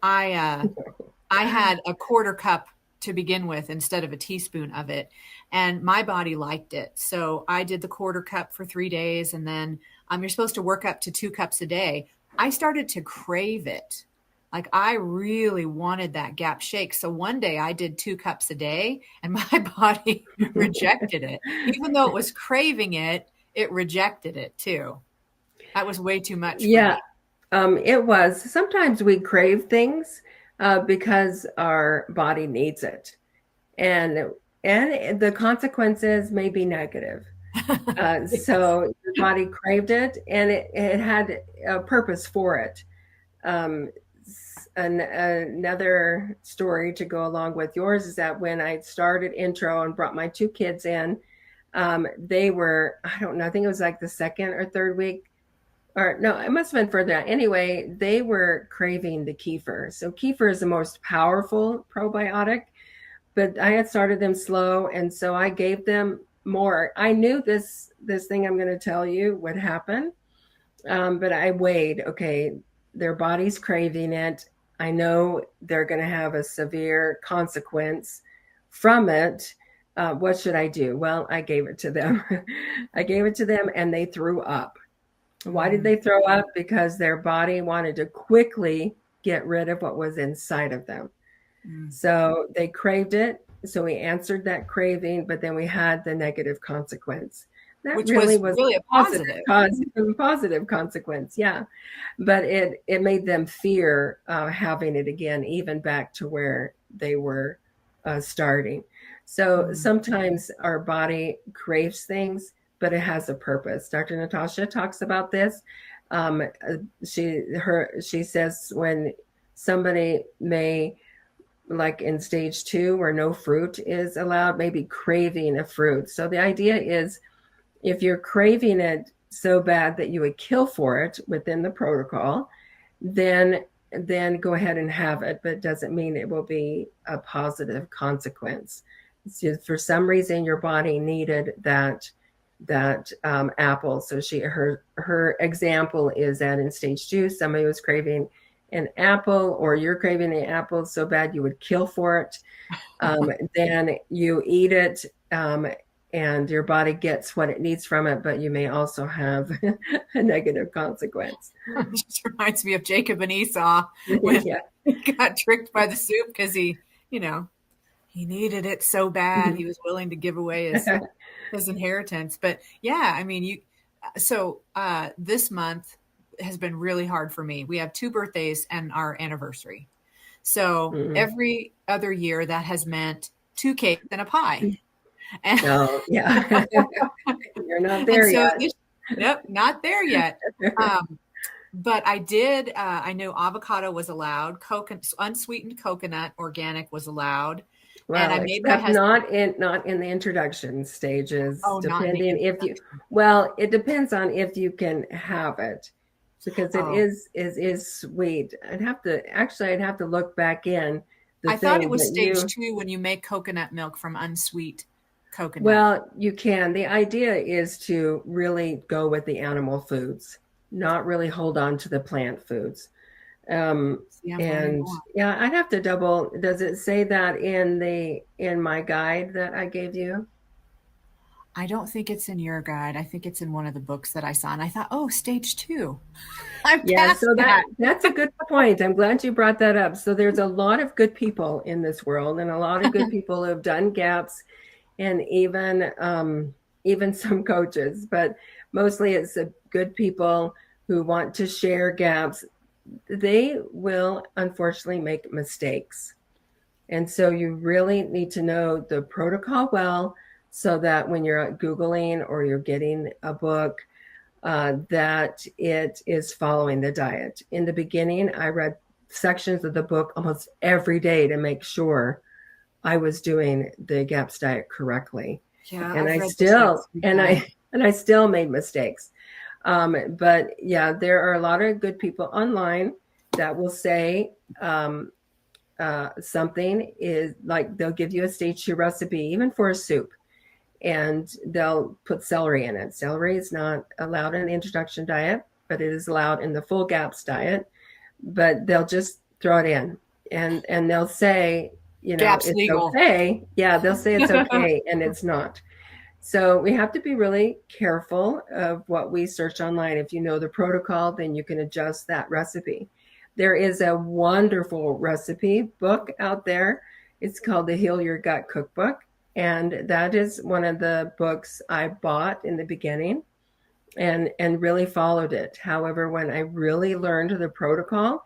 I had a quarter cup to begin with instead of a teaspoon of it, and my body liked it. So I did the quarter cup for 3 days, and then you're supposed to work up to 2 cups a day. I started to crave it. Like I really wanted that Gap shake. So one day I did 2 cups a day, and my body rejected it. Even though it was craving it, it rejected it too. That was way too much for Yeah, me. it was. Sometimes we crave things because our body needs it, and and the consequences may be negative. Yes. So your body craved it, and it had a purpose for it. Another story to go along with yours is that when I started intro and brought my 2 kids in, they were, I don't know, I think it was like the second or third week, or no, it must have been further out. Anyway, they were craving the kefir. So kefir is the most powerful probiotic, but I had started them slow, and so I gave them more. I knew this thing I'm going to tell you would happen, but I weighed. Okay, their body's craving it. I know they're going to have a severe consequence from it. What should I do? Well, I gave it to them. I gave it to them, and they threw up. Why did Mm, they throw up? Because their body wanted to quickly get rid of what was inside of them. mm. So they craved it. So we answered that craving, but then we had the negative consequence. That Which really was was really a a positive positive. positive consequence. Yeah. But it made them fear having it again, even back to where they were starting. So Mm. sometimes our body craves things, but it has a purpose. Dr. Natasha talks about this. She says when somebody may, like in stage 2 where no fruit is allowed, maybe craving a fruit. So the idea is if you're craving it so bad that you would kill for it within the protocol, then go ahead and have it, but it doesn't mean it will be a positive consequence. It's just for some reason your body needed that apple. So her example is that in stage 2, somebody was craving an apple, or you're craving an apple so bad you would kill for it. Then you eat it, and your body gets what it needs from it, but you may also have a negative consequence. It just reminds me of Jacob and Esau when Yeah. he got tricked by the soup because you know, he needed it so bad he was willing to give away his inheritance. But yeah, I mean, this month has been really hard for me. We have 2 birthdays and our anniversary. So Mm. every other year that has meant 2 cakes and a pie. And, No, yeah. You're not and there so yet. nope, not there yet. Um, but I know avocado was allowed, unsweetened coconut organic was allowed. And Well, I made my except husband, not in the introduction stages, oh, not in the depending if you, introduction. well, it depends on if you can have it, because it Oh, is sweet. I'd have to look back in the I thought it thing, was but stage you, 2 when you make coconut milk from unsweet coconut. well, you can. The idea is to really go with the animal foods, not really hold on to the plant foods. See, I'm learning And more. yeah, I'd have to double. Does it say that in my guide that I gave you? I don't think it's in your guide. I think it's in one of the books that I saw. And I thought, oh, stage two. I'm Yeah, past so that. that's a good point. I'm glad you brought that up. So there's a lot of good people in this world, and a lot of good people who have done gaps, and even some coaches, but mostly it's good people who want to share gaps. They will unfortunately make mistakes. And so you really need to know the protocol well, so that when you're Googling or you're getting a book, that it is following the diet. In the beginning, I read sections of the book almost every day to make sure I was doing the GAPS diet correctly. Yeah, And I've I read the steps still you and guide. I still made mistakes. But yeah, there are a lot of good people online that will say, something is like, they'll give you a stage two recipe, even for a soup, and they'll put celery in it. Celery is not allowed in the introduction diet, but it is allowed in the full GAPS diet. But they'll just throw it in, and they'll say, Gap's it's legal. okay. Yeah, they'll say it's okay, and it's not. So we have to be really careful of what we search online. If you know the protocol, then you can adjust that recipe. There is a wonderful recipe book out there. It's called the Heal Your Gut Cookbook. And that is one of the books I bought in the beginning, and really followed it. However, when I really learned the protocol,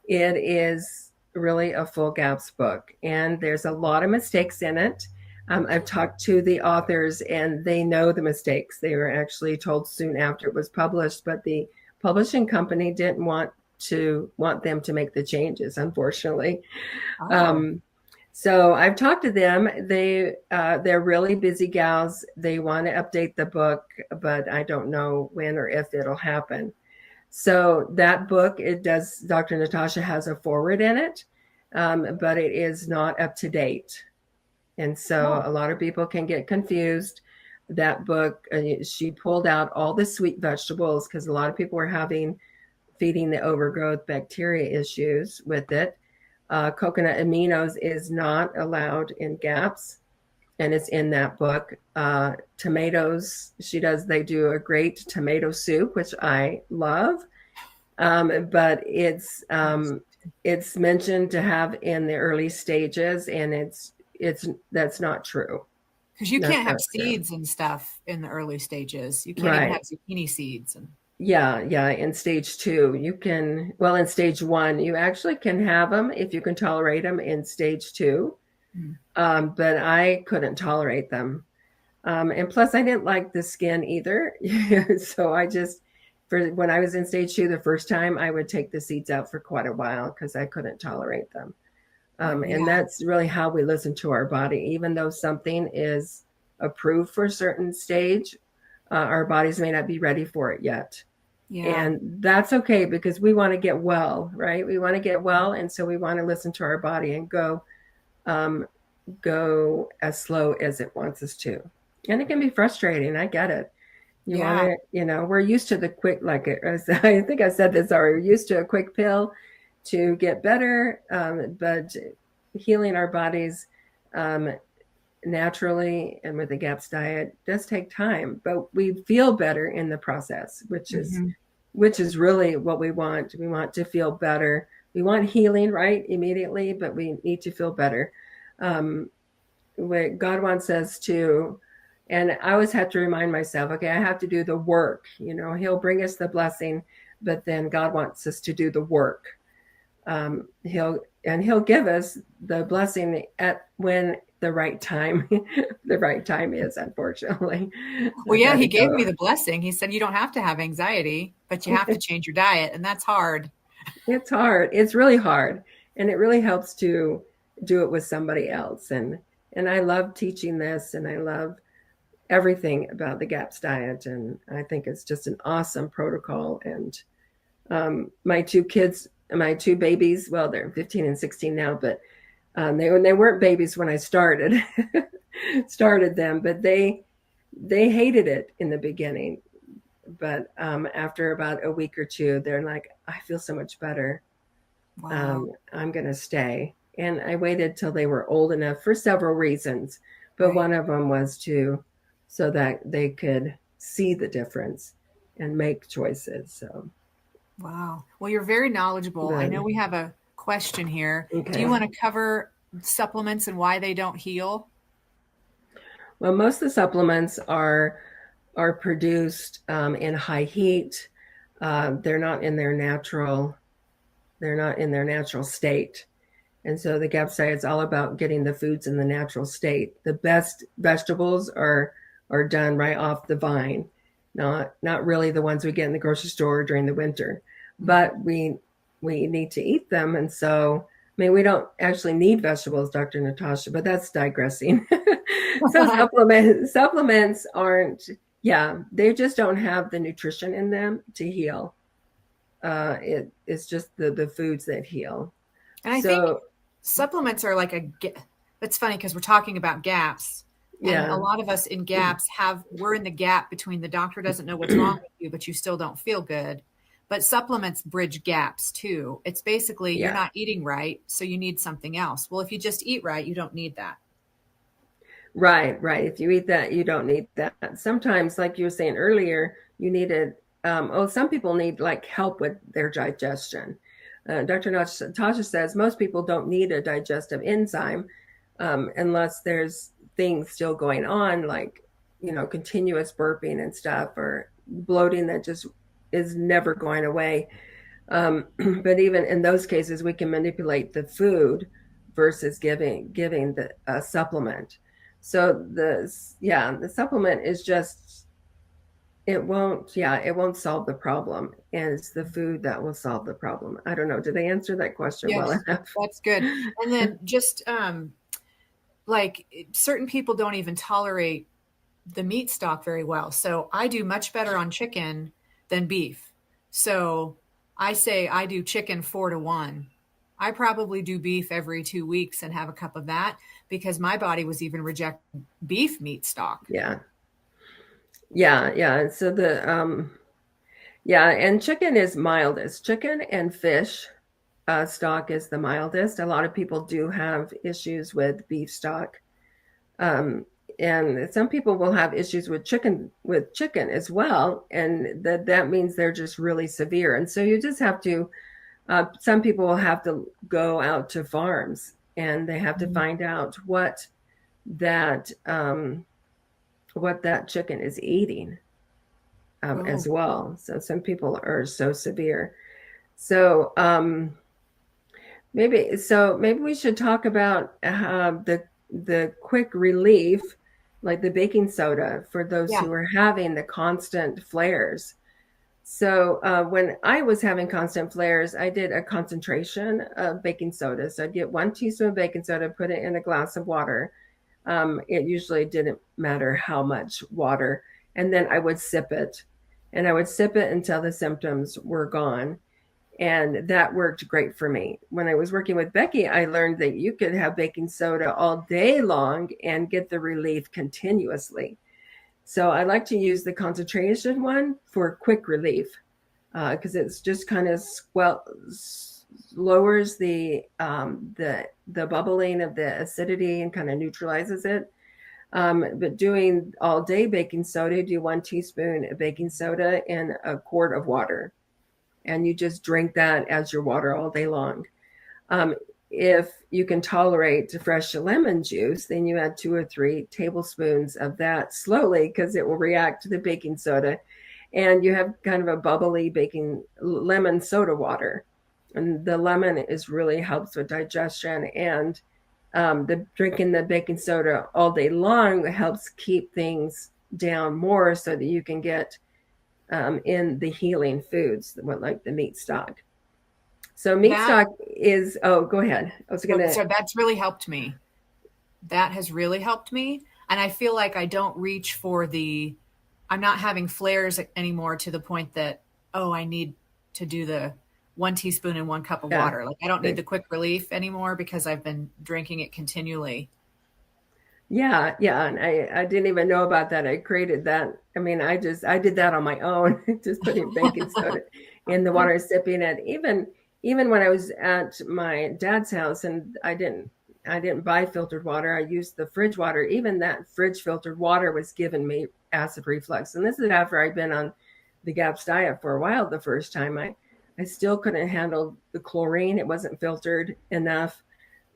it is really a full GAPS book, and there's a lot of mistakes in it. I've talked to the authors, and they know the mistakes. They were actually told soon after it was published, but the publishing company didn't want them to make the changes, unfortunately. Oh, Um, so I've talked to them. They're really busy gals. They want to update the book, but I don't know when or if it'll happen. So that book, it does. Dr. Natasha has a forward in it, but it is not up to date, and so oh, a lot of people can get confused. That book, she pulled out all the sweet vegetables because a lot of people were having feeding the overgrowth bacteria issues with it. Coconut aminos is not allowed in GAPS, and it's in that book. Tomatoes, they do a great tomato soup, which I love. But it's mentioned to have in the early stages, and it's that's not true. because you That's can't have not true. seeds and stuff in the early stages. You can't even have Right. zucchini seeds. And Yeah, yeah. In stage two, you can, well, in stage one, you actually can have them if you can tolerate them in stage two. mm, But I couldn't tolerate them. And plus, I didn't like the skin either. So for when I was in stage two the first time, I would take the seeds out for quite a while because I couldn't tolerate them. And yeah, that's really how we listen to our body. Even though something is approved for a certain stage, our bodies may not be ready for it yet. yeah, And that's okay because we want to get well, right? We want to get well. And so we want to listen to our body and um, go as slow as it wants us to. And it can be frustrating. I get it. You want yeah, to, we're used to the quick, I think I said this already, we're used to a quick pill to get better. But healing our bodies um, naturally and with the GAPS diet does take time, but we feel better in the process, hmm, which is really what we want. We want to feel better. We want healing, right, immediately, but we need to feel better. Um, what God wants us to, and I always have to remind myself, okay, I have to do the work. He'll bring us the blessing, but then God wants us to do the work. He'll give us the blessing at when the right time, the right time is. Unfortunately, well, I've yeah, got he to gave me go. the blessing. He said you don't have to have anxiety, but you have to change your diet, and that's hard. It's hard. It's really hard, and it really helps to do it with somebody else. And I love teaching this, and I love everything about the GAPS diet, and I think it's just an awesome protocol. And my two kids, my two babies, well, they're 15 and 16 now, but they weren't babies when I started them, but they hated it in the beginning. But after about a week or two, they're like, I feel so much better. Wow. I'm going to stay. And I waited till they were old enough for several reasons. But Right. one of them was to so that they could see the difference and make choices. So, Wow. Well, you're very knowledgeable. I but know we have a question here. Do you okay. want to cover supplements and why they don't heal? Well, most of the supplements are produced in high heat. They're not in their natural. They're not in their natural state. And so the GAP diet is all about getting the foods in the natural state. The best vegetables are done right off the vine, not really the ones we get in the grocery store during the winter. Mhm. But we need to eat them, and so I mean we don't actually need vegetables, Dr. Natasha, but that's digressing. So supplements aren't, yeah, they just don't have the nutrition in them to heal. It's just the foods that heal. And I think So supplements are like that's funny because we're talking about gaps. And a yeah, lot of us in gaps we're in the gap between the doctor doesn't know what's wrong with you, but you still don't feel good. But supplements bridge gaps too. It's basically you're yeah. not eating right, so you need something else. Well, if you just eat right, you don't need that. Right, right. If you eat that, you don't need that. Sometimes, like you were saying earlier, you needed, some people need like help with their digestion. Dr. Natasha says most people don't need a digestive enzyme unless there's things still going on, like, continuous burping and stuff, or bloating that just is never going away. But even in those cases, we can manipulate the food versus giving the supplement. So the supplement is just, it won't solve the problem. And it's the food that will solve the problem. I don't know. Did I answer that question well Yes, enough? that's good. And then just like certain people don't even tolerate the meat stock very well. So I do much better on chicken than beef. So I say I do chicken 4-1. I probably do beef every 2 weeks and have a cup of that because my body was even rejecting beef meat stock. Yeah, yeah. So yeah, and chicken is mildest. Chicken and fish stock is the mildest. A lot of people do have issues with beef stock. Um, and some people will have issues with chicken as well, and that means they're just really severe. And so you just have to. Some people will have to go out to farms, and they have to Mhm. find out that what that chicken is eating as Oh, well. So some people are so severe. So maybe we should talk about the quick relief, like the baking soda for those yeah. who are having the constant flares. So when I was having constant flares, I did a concentration of baking soda. So I'd get 1 teaspoon of baking soda, put it in a glass of water. It usually didn't matter how much water, and then I would sip it, and I would sip it until the symptoms were gone. And that worked great for me. When I was working with Becky, I learned that you could have baking soda all day long and get the relief continuously. So I like to use the concentration one for quick relief because it's just kind of lowers the bubbling of the acidity and kind of neutralizes it. But doing all day baking soda, do 1 teaspoon of baking soda in a quart of water, and you just drink that as your water all day long. Um, if you can tolerate fresh lemon juice, then you add 2 or 3 tablespoons of that slowly because it will react to the baking soda. And you have kind of a bubbly baking lemon soda water. And the lemon is really helps with digestion. And the drinking the baking soda all day long helps keep things down more so that you can get in the healing foods, like the meat stock. So meat That stock is, oh, go ahead. I was going to, so that's really helped me. That has really helped me. And I feel like I don't reach for I'm not having flares anymore to the point that, oh, I need to do the 1 teaspoon in 1 cup of yeah, water. Like I don't need the, the quick relief anymore because I've been drinking it continually. yeah. And I didn't even know about that. I created that. I mean, I did that on my own, just putting baking soda in the water, sipping it. Even when I was at my dad's house and I didn't I didn't buy filtered water. I used the fridge water. Even that fridge filtered water was giving me acid reflux. And this is after I'd been on the GAPS diet for a while. The first time I still couldn't handle the chlorine. It wasn't filtered enough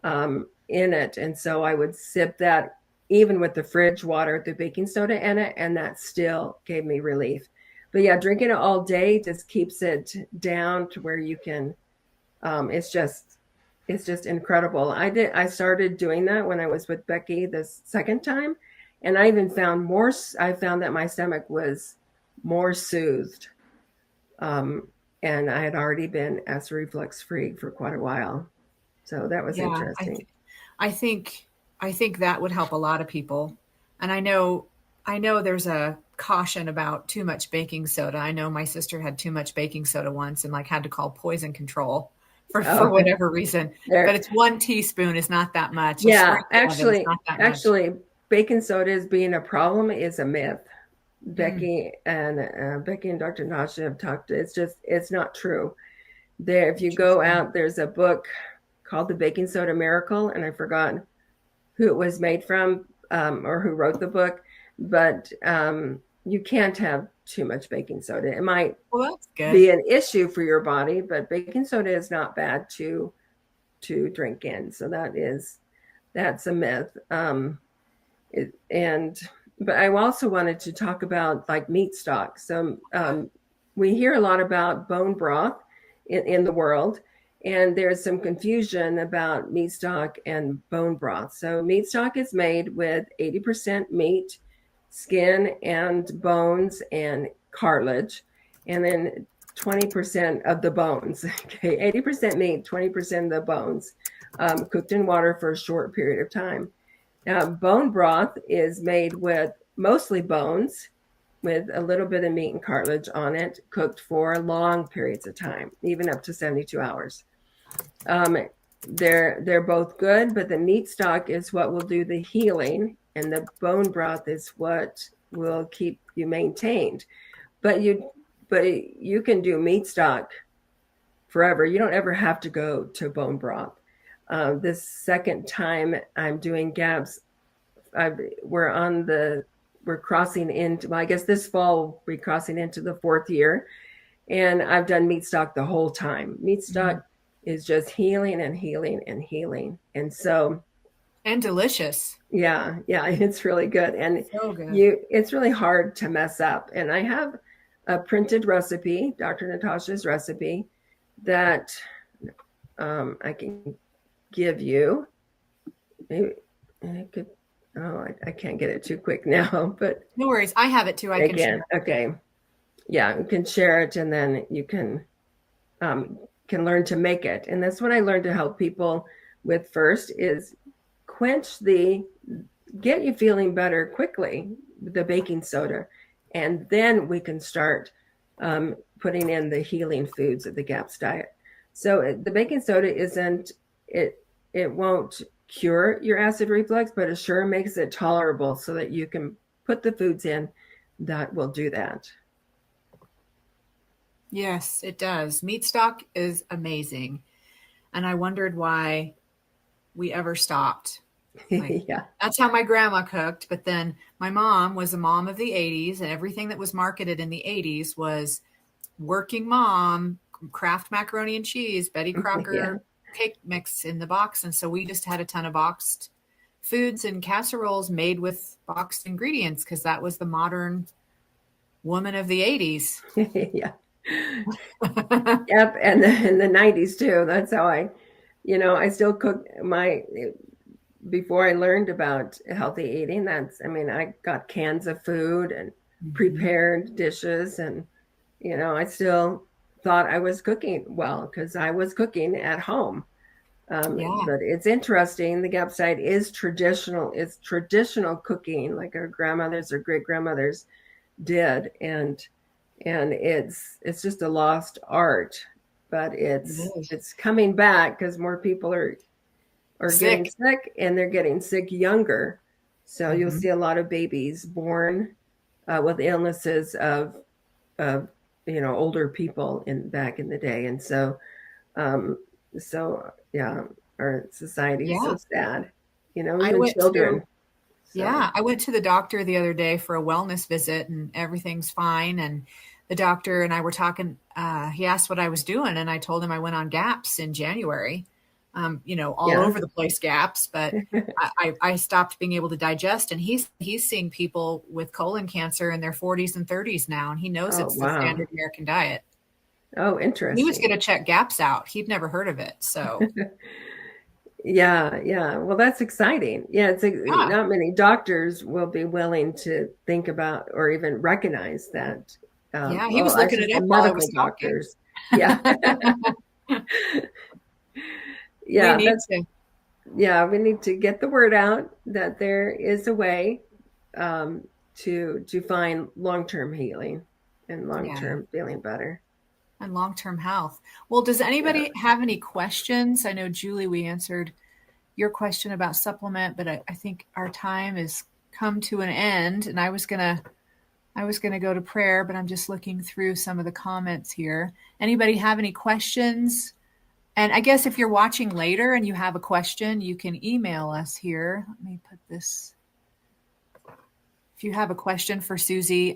in it. And so I would sip that even with the fridge water, the baking soda in it, and that still gave me relief. But yeah, drinking it all day just keeps it down to where you can, it's just incredible. I started doing that when I was with Becky the second time, and I found that my stomach was more soothed. Um, and I had already been acid reflux free for quite a while. So that was Yeah, interesting. I think I think that would help a lot of people. And I know there's a caution about too much baking soda. I know my sister had too much baking soda once and like had to call poison control for Oh, whatever reason. But there. it's 1 teaspoon is not that much. A Yeah, sprinkle of it is not that much. actually, baking soda is being a problem is a myth. Mm, Becky and Dr. Nasha have talked. It's not true. There, if you go interesting. out, there's a book called The Baking Soda Miracle, and I forgot who it was made from or who wrote the book, but you can't have too much baking soda. It might Well, that's good. be an issue for your body, but baking soda is not bad to drink in. So that's a myth. And but I also wanted to talk about like meat stock. So we hear a lot about bone broth in the world, and there's some confusion about meat stock and bone broth. So meat stock is made with 80% meat, skin and bones and cartilage, and then 20% of the bones. Okay, 80% meat, 20% of the bones, cooked in water for a short period of time. Bone broth is made with mostly bones, with a little bit of meat and cartilage on it, cooked for long periods of time, even up to 72 hours. Um, they're both good, but the meat stock is what will do the healing, and the bone broth is what will keep you maintained. But you can do meat stock forever. You don't ever have to go to bone broth. This second time I'm doing GABS, I've, we're on the we're crossing into, well, I guess this fall we're crossing into the fourth year, and I've done meat stock the whole time. Meat Mhm. stock is just healing and healing and healing, and so And delicious. yeah, it's really good, and So good. it's really hard to mess up. And I have a printed recipe, Dr. Natasha's recipe, that I can give you. Maybe I could. Oh, I can't get it too quick now, but No worries. I have it too. I can again, share. okay, yeah, you can share it, and then you can learn to make it. And that's what I learned to help people with first is quench the get you feeling better quickly with the baking soda, and then we can start putting in the healing foods of the GAPS diet. So the baking soda isn't it it won't cure your acid reflux, but it sure makes it tolerable so that you can put the foods in that will do that. Yes, it does. Meat stock is amazing. And I wondered why we ever stopped. Like, Yeah. that's how my grandma cooked. But then my mom was a mom of the 80s, and everything that was marketed in the 80s was working mom, Kraft macaroni and cheese, Betty Yeah. Crocker cake mix in the box. And so we just had a ton of boxed foods and casseroles made with boxed ingredients because that was the modern woman of the 80s. Yeah. Yep, and in the 90s too. That's how I still cook my before I learned about healthy eating. I got cans of food and Mhm. prepared dishes, and I still thought I was cooking well because I was cooking at home. Yeah. But it's interesting. The Gap side is traditional. It's traditional cooking, like our grandmothers or great grandmothers did, and it's just a lost art, but It is. it's coming back because more people are getting Sick. sick, and they're getting sick younger. So you'll Mhm. see a lot of babies born with illnesses of older people in back in the day, and so yeah, Our society is Yeah. so sad, you know, I even went to children. So, Yeah, I went to the doctor the other day for a wellness visit and everything's fine. And the doctor and I were talking. He asked what I was doing, and I told him I went on gaps in January. All yeah. over the place gaps, but I stopped being able to digest. And he's seeing people with colon cancer in their 40s and 30s now, and he knows Oh, it's the wow. standard American diet. Oh, He was going interesting. to check gaps out. He'd never heard of it. So, Yeah, yeah. Well, that's exciting. Yeah, yeah, not many doctors will be willing to think about or even recognize that. yeah, he Well, was I looking should it say up while I was medical talking. doctors. Yeah, We yeah. need That's to. yeah. We need to get the word out that there is a way um, to find long term healing and long Yeah. term feeling better. And long-term health. Well, does Yeah. anybody have any questions? I know, Julie, we answered your question about supplement, but I think our time has come to an end. And I was gonna go to prayer, but I'm just looking through some of the comments here. Anybody have any questions? And I guess if you're watching later and you have a question, you can email us here. Let me put this. If you have a question for Susie,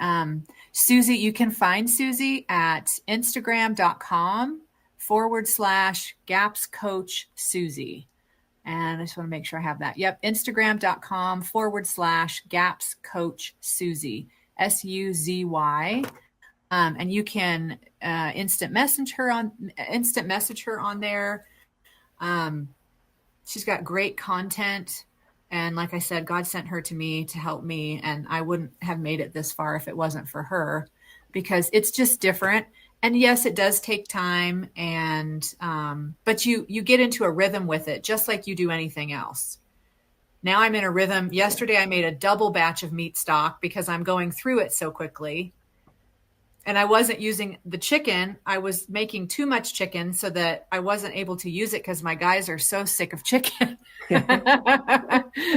Susie, you can find Susie at Instagram.com/gaps coach Susie. And I just want to make sure I have that. Yep. Instagram.com/gaps coach Susie, SUZY. And you can instant message her on there. Um, she's got great content. And like I said, God sent her to me to help me. And I wouldn't have made it this far if it wasn't for her, because it's just different. And yes, it does take time. But you get into a rhythm with it, just like you do anything else. Now I'm in a rhythm. Yesterday, I made a double batch of meat stock because I'm going through it so quickly, and I wasn't using the chicken. I was making too much chicken so that I wasn't able to use it because my guys are so sick of chicken.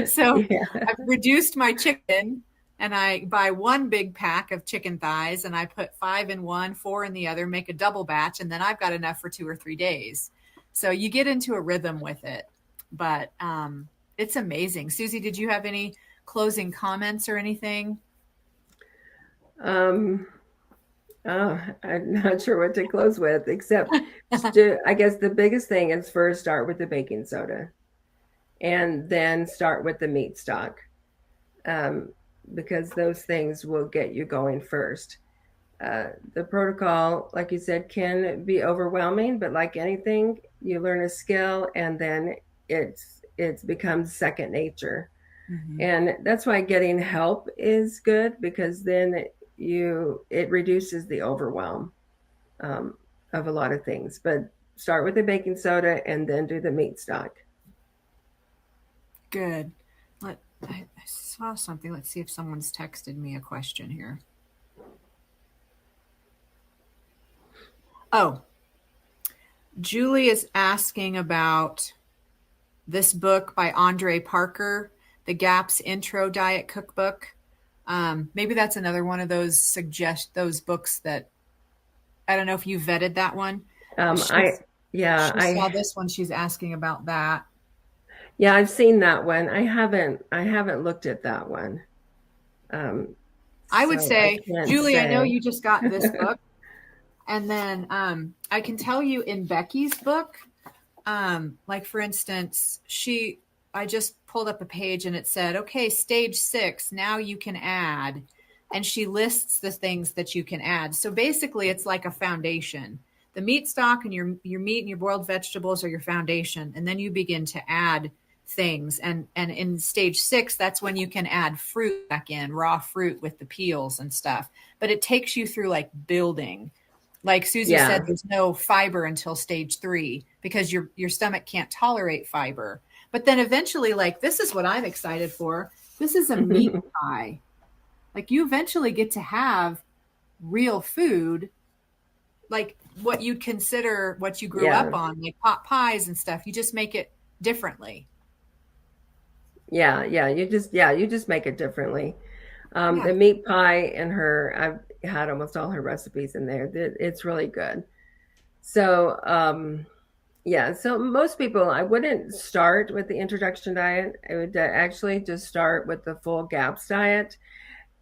So Yeah. I've reduced my chicken, and I buy one big pack of chicken thighs and I put 5 in one, 4 in the other, make a double batch, and then I've got enough for 2 or 3 days. So you get into a rhythm with it. But it's amazing. Susie, did you have any closing comments or anything? Um, oh, I'm not sure what to close with, except I guess the biggest thing is first start with the baking soda and then start with the meat stock, um, because those things will get you going first. The protocol, like you said, can be overwhelming, but like anything, you learn a skill and then it's becomes second nature. Mm-hmm. And that's why getting help is good, because then it reduces the overwhelm um, of a lot of things. But start with the baking soda and then do the meat stock. Good. I saw something. Let's see if someone's texted me a question here. Oh, Julie is asking about this book by Andre Parker, The Gaps Intro Diet Cookbook. Maybe that's another one of those books that I don't know if you vetted that one, but I yeah she saw I this one. She's asking about that. yeah, I've seen that one. I haven't looked at that one. Um, I would so I say, can't Julie, I know say. you just got this book. And then I can tell you in Becky's book, like for instance, I just pulled up a page and it said, okay, stage 6, now you can add. And she lists the things that you can add. So basically, it's like a foundation. The meat stock and your meat and your boiled vegetables are your foundation. And then you begin to add things. And in stage 6, that's when you can add fruit back in, raw fruit with the peels and stuff. But it takes you through like building. Like Susie said, Yeah. there's no fiber until stage 3 because your stomach can't tolerate fiber. But then eventually, like, this is what I'm excited for. This is a meat pie. Like, you eventually get to have real food, like what you'd consider what you grew up Yeah. on, like pot pies and stuff. You just make it differently. Yeah, you just make it differently. Yeah. The meat pie in her, I've had almost all her recipes in there. It's really good. So, Yeah, so most people, I wouldn't start with the introduction diet. I would actually just start with the full GAPS diet.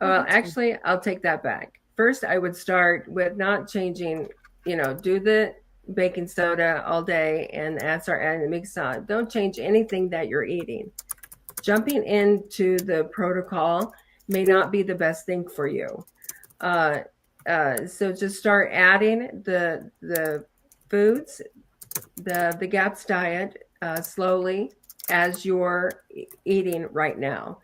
Oh, Well, that's good. actually, I'll take that back. First, I would start with not changing, do the baking soda all day and start adding the mix on. Don't change anything that you're eating. Jumping into the protocol may not be the best thing for you. Uh, so just start adding the foods, the GAPS diet slowly as you're eating right now.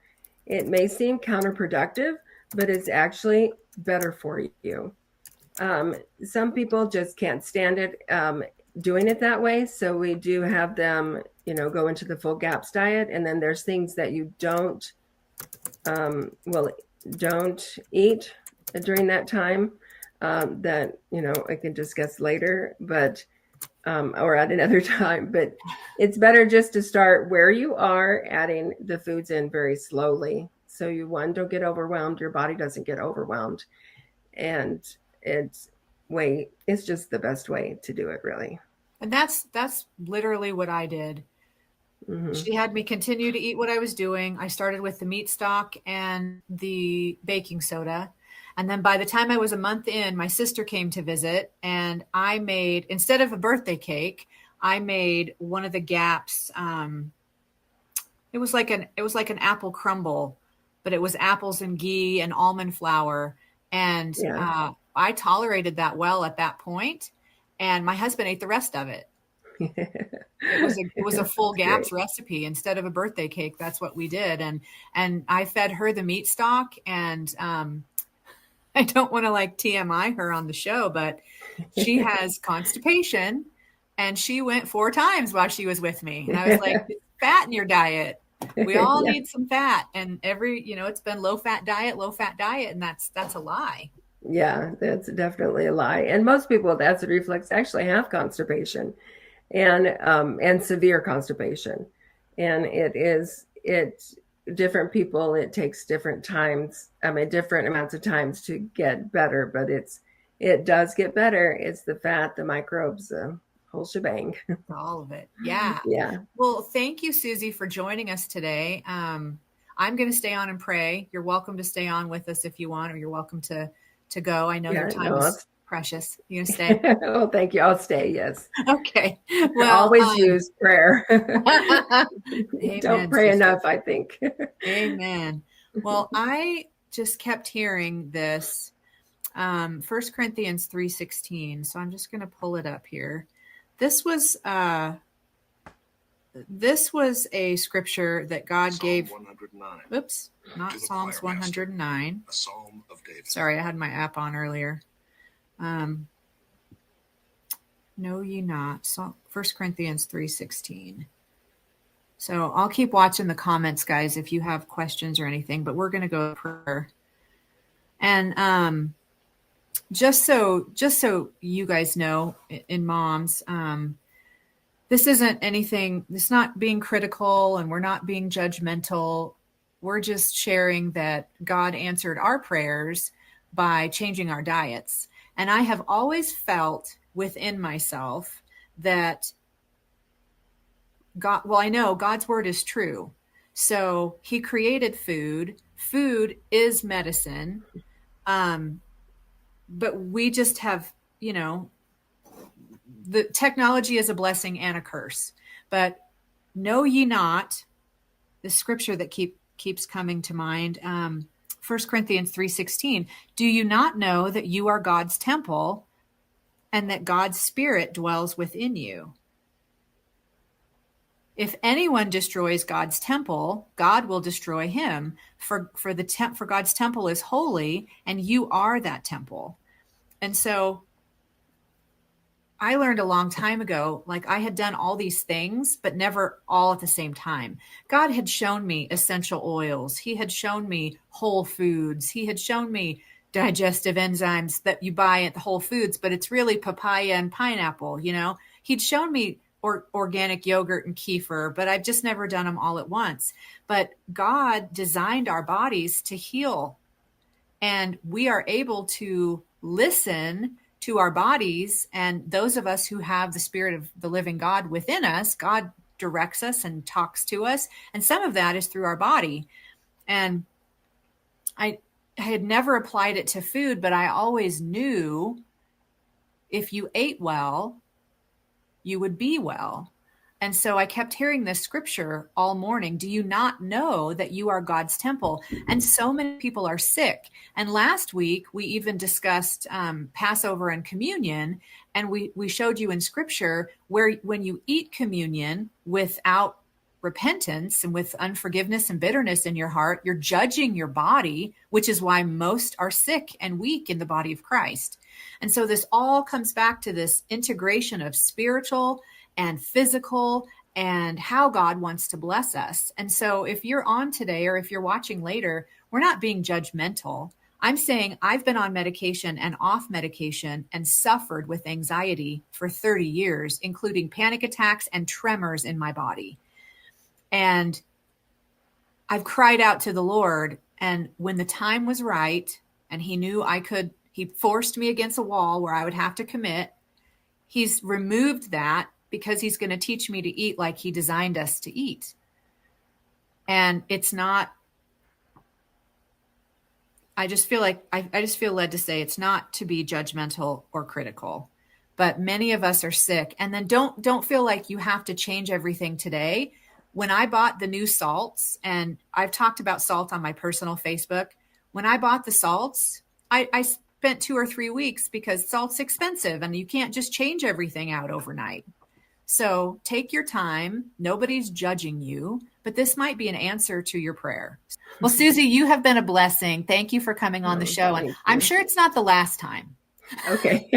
It may seem counterproductive, but it's actually better for you. Some people just can't stand it doing it that way. So we do have them, go into the full GAPS diet. And then there's things that you well, don't eat during that time that, I can discuss later, but or at another time. But it's better just to start where you are, adding the foods in very slowly. So you, one, don't get overwhelmed. Your body doesn't get overwhelmed. And it's just the best way to do it, really. And that's literally what I did. Hmm. She had me continue to eat what I was doing. I started with the meat stock and the baking soda. And then by the time I was a month in, my sister came to visit and I made, instead of a birthday cake, I made one of the gaps. It was like an apple crumble, but it was apples and ghee and almond flour. And Yeah. I tolerated that well at that point, and my husband ate the rest of it. It was a full That's great. gaps recipe instead of a birthday cake. That's what we did, and I fed her the meat stock, and I don't want to like TMI her on the show, but she has constipation, and she went 4 times while she was with me, and I was like, "It's fat in your diet. We all Yeah. need some fat." And it's been low fat diet, and that's a lie. Yeah, that's definitely a lie. And most people with acid reflux actually have constipation and severe constipation. And it different people, it takes different times, different amounts of times to get better, but it does get better. It's the fat, the microbes, the whole shebang. All of it. Yeah. Yeah. Well, thank you, Susie, for joining us today. I'm going to stay on and pray. You're welcome to stay on with us if you want, or you're welcome to go. I know your Yeah, time no, is precious. You going to stay? oh, thank you. I'll stay. Yes. Okay. Well, Always use prayer. Don't amen, pray sister. enough, I think. Amen. Well, I just kept hearing this, 1 Corinthians 3:16. So I'm just going to pull it up here. This was this was a scripture that God Psalm gave. 109. Oops, not To the Psalms choir master, 109. a psalm of David. Sorry, I had my app on earlier. Know ye not. So 1 Corinthians 3:16. So I'll keep watching the comments, guys, if you have questions or anything, but we're going to go to prayer. And just so you guys know, in moms, this isn't anything, it's not being critical and we're not being judgmental. We're just sharing that God answered our prayers by changing our diets. And I have always felt within myself that God, well, I know God's word is true. So he created food. Food is medicine. But we just have, the technology is a blessing and a curse. But know ye not, the scripture that keeps coming to mind, 1 Corinthians 3:16, do you not know that you are God's temple and that God's spirit dwells within you? If anyone destroys God's temple, God will destroy him. For God's temple is holy, and you are that temple. And so I learned a long time ago, like I had done all these things, but never all at the same time. God had shown me essential oils. He had shown me whole foods. He had shown me digestive enzymes that you buy at the Whole Foods, but it's really papaya and pineapple. He'd shown me organic yogurt and kefir, but I've just never done them all at once. But God designed our bodies to heal, and we are able to listen to our bodies. And those of us who have the spirit of the living God within us, God directs us and talks to us. And some of that is through our body. And I had never applied it to food, but I always knew if you ate well, you would be well. And so I kept hearing this scripture all morning. Do you not know that you are God's temple? And so many people are sick. And last week, we even discussed Passover and communion. And we showed you in scripture where when you eat communion without repentance and with unforgiveness and bitterness in your heart, you're judging your body, which is why most are sick and weak in the body of Christ. And so this all comes back to this integration of spiritual and physical and how God wants to bless us. And so if you're on today or if you're watching later, we're not being judgmental. I'm saying I've been on medication and off medication and suffered with anxiety for 30 years, including panic attacks and tremors in my body. And I've cried out to the Lord. And when the time was right and he knew he forced me against a wall where I would have to commit, he's removed that because he's going to teach me to eat like he designed us to eat. And it's not, I just feel led to say it's not to be judgmental or critical, but many of us are sick. And then don't feel like you have to change everything today. When I bought the new salts, and I've talked about salt on my personal Facebook, when I bought the salts, I spent 2 or 3 weeks because salt's expensive and you can't just change everything out overnight. So take your time. Nobody's judging you, but this might be an answer to your prayer. Well, Susie, you have been a blessing. Thank you for coming on the show. And I'm sure it's not the last time. Okay.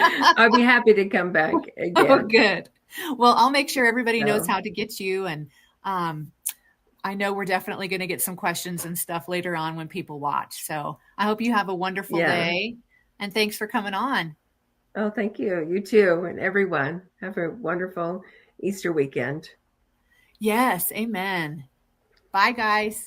I'll be happy to come back again. Oh, good. Well, I'll make sure everybody knows how to get you. And I know we're definitely going to get some questions and stuff later on when people watch. So I hope you have a wonderful day. And thanks for coming on. Oh, thank you. You too. And everyone have a wonderful Easter weekend. Yes. Amen. Bye, guys.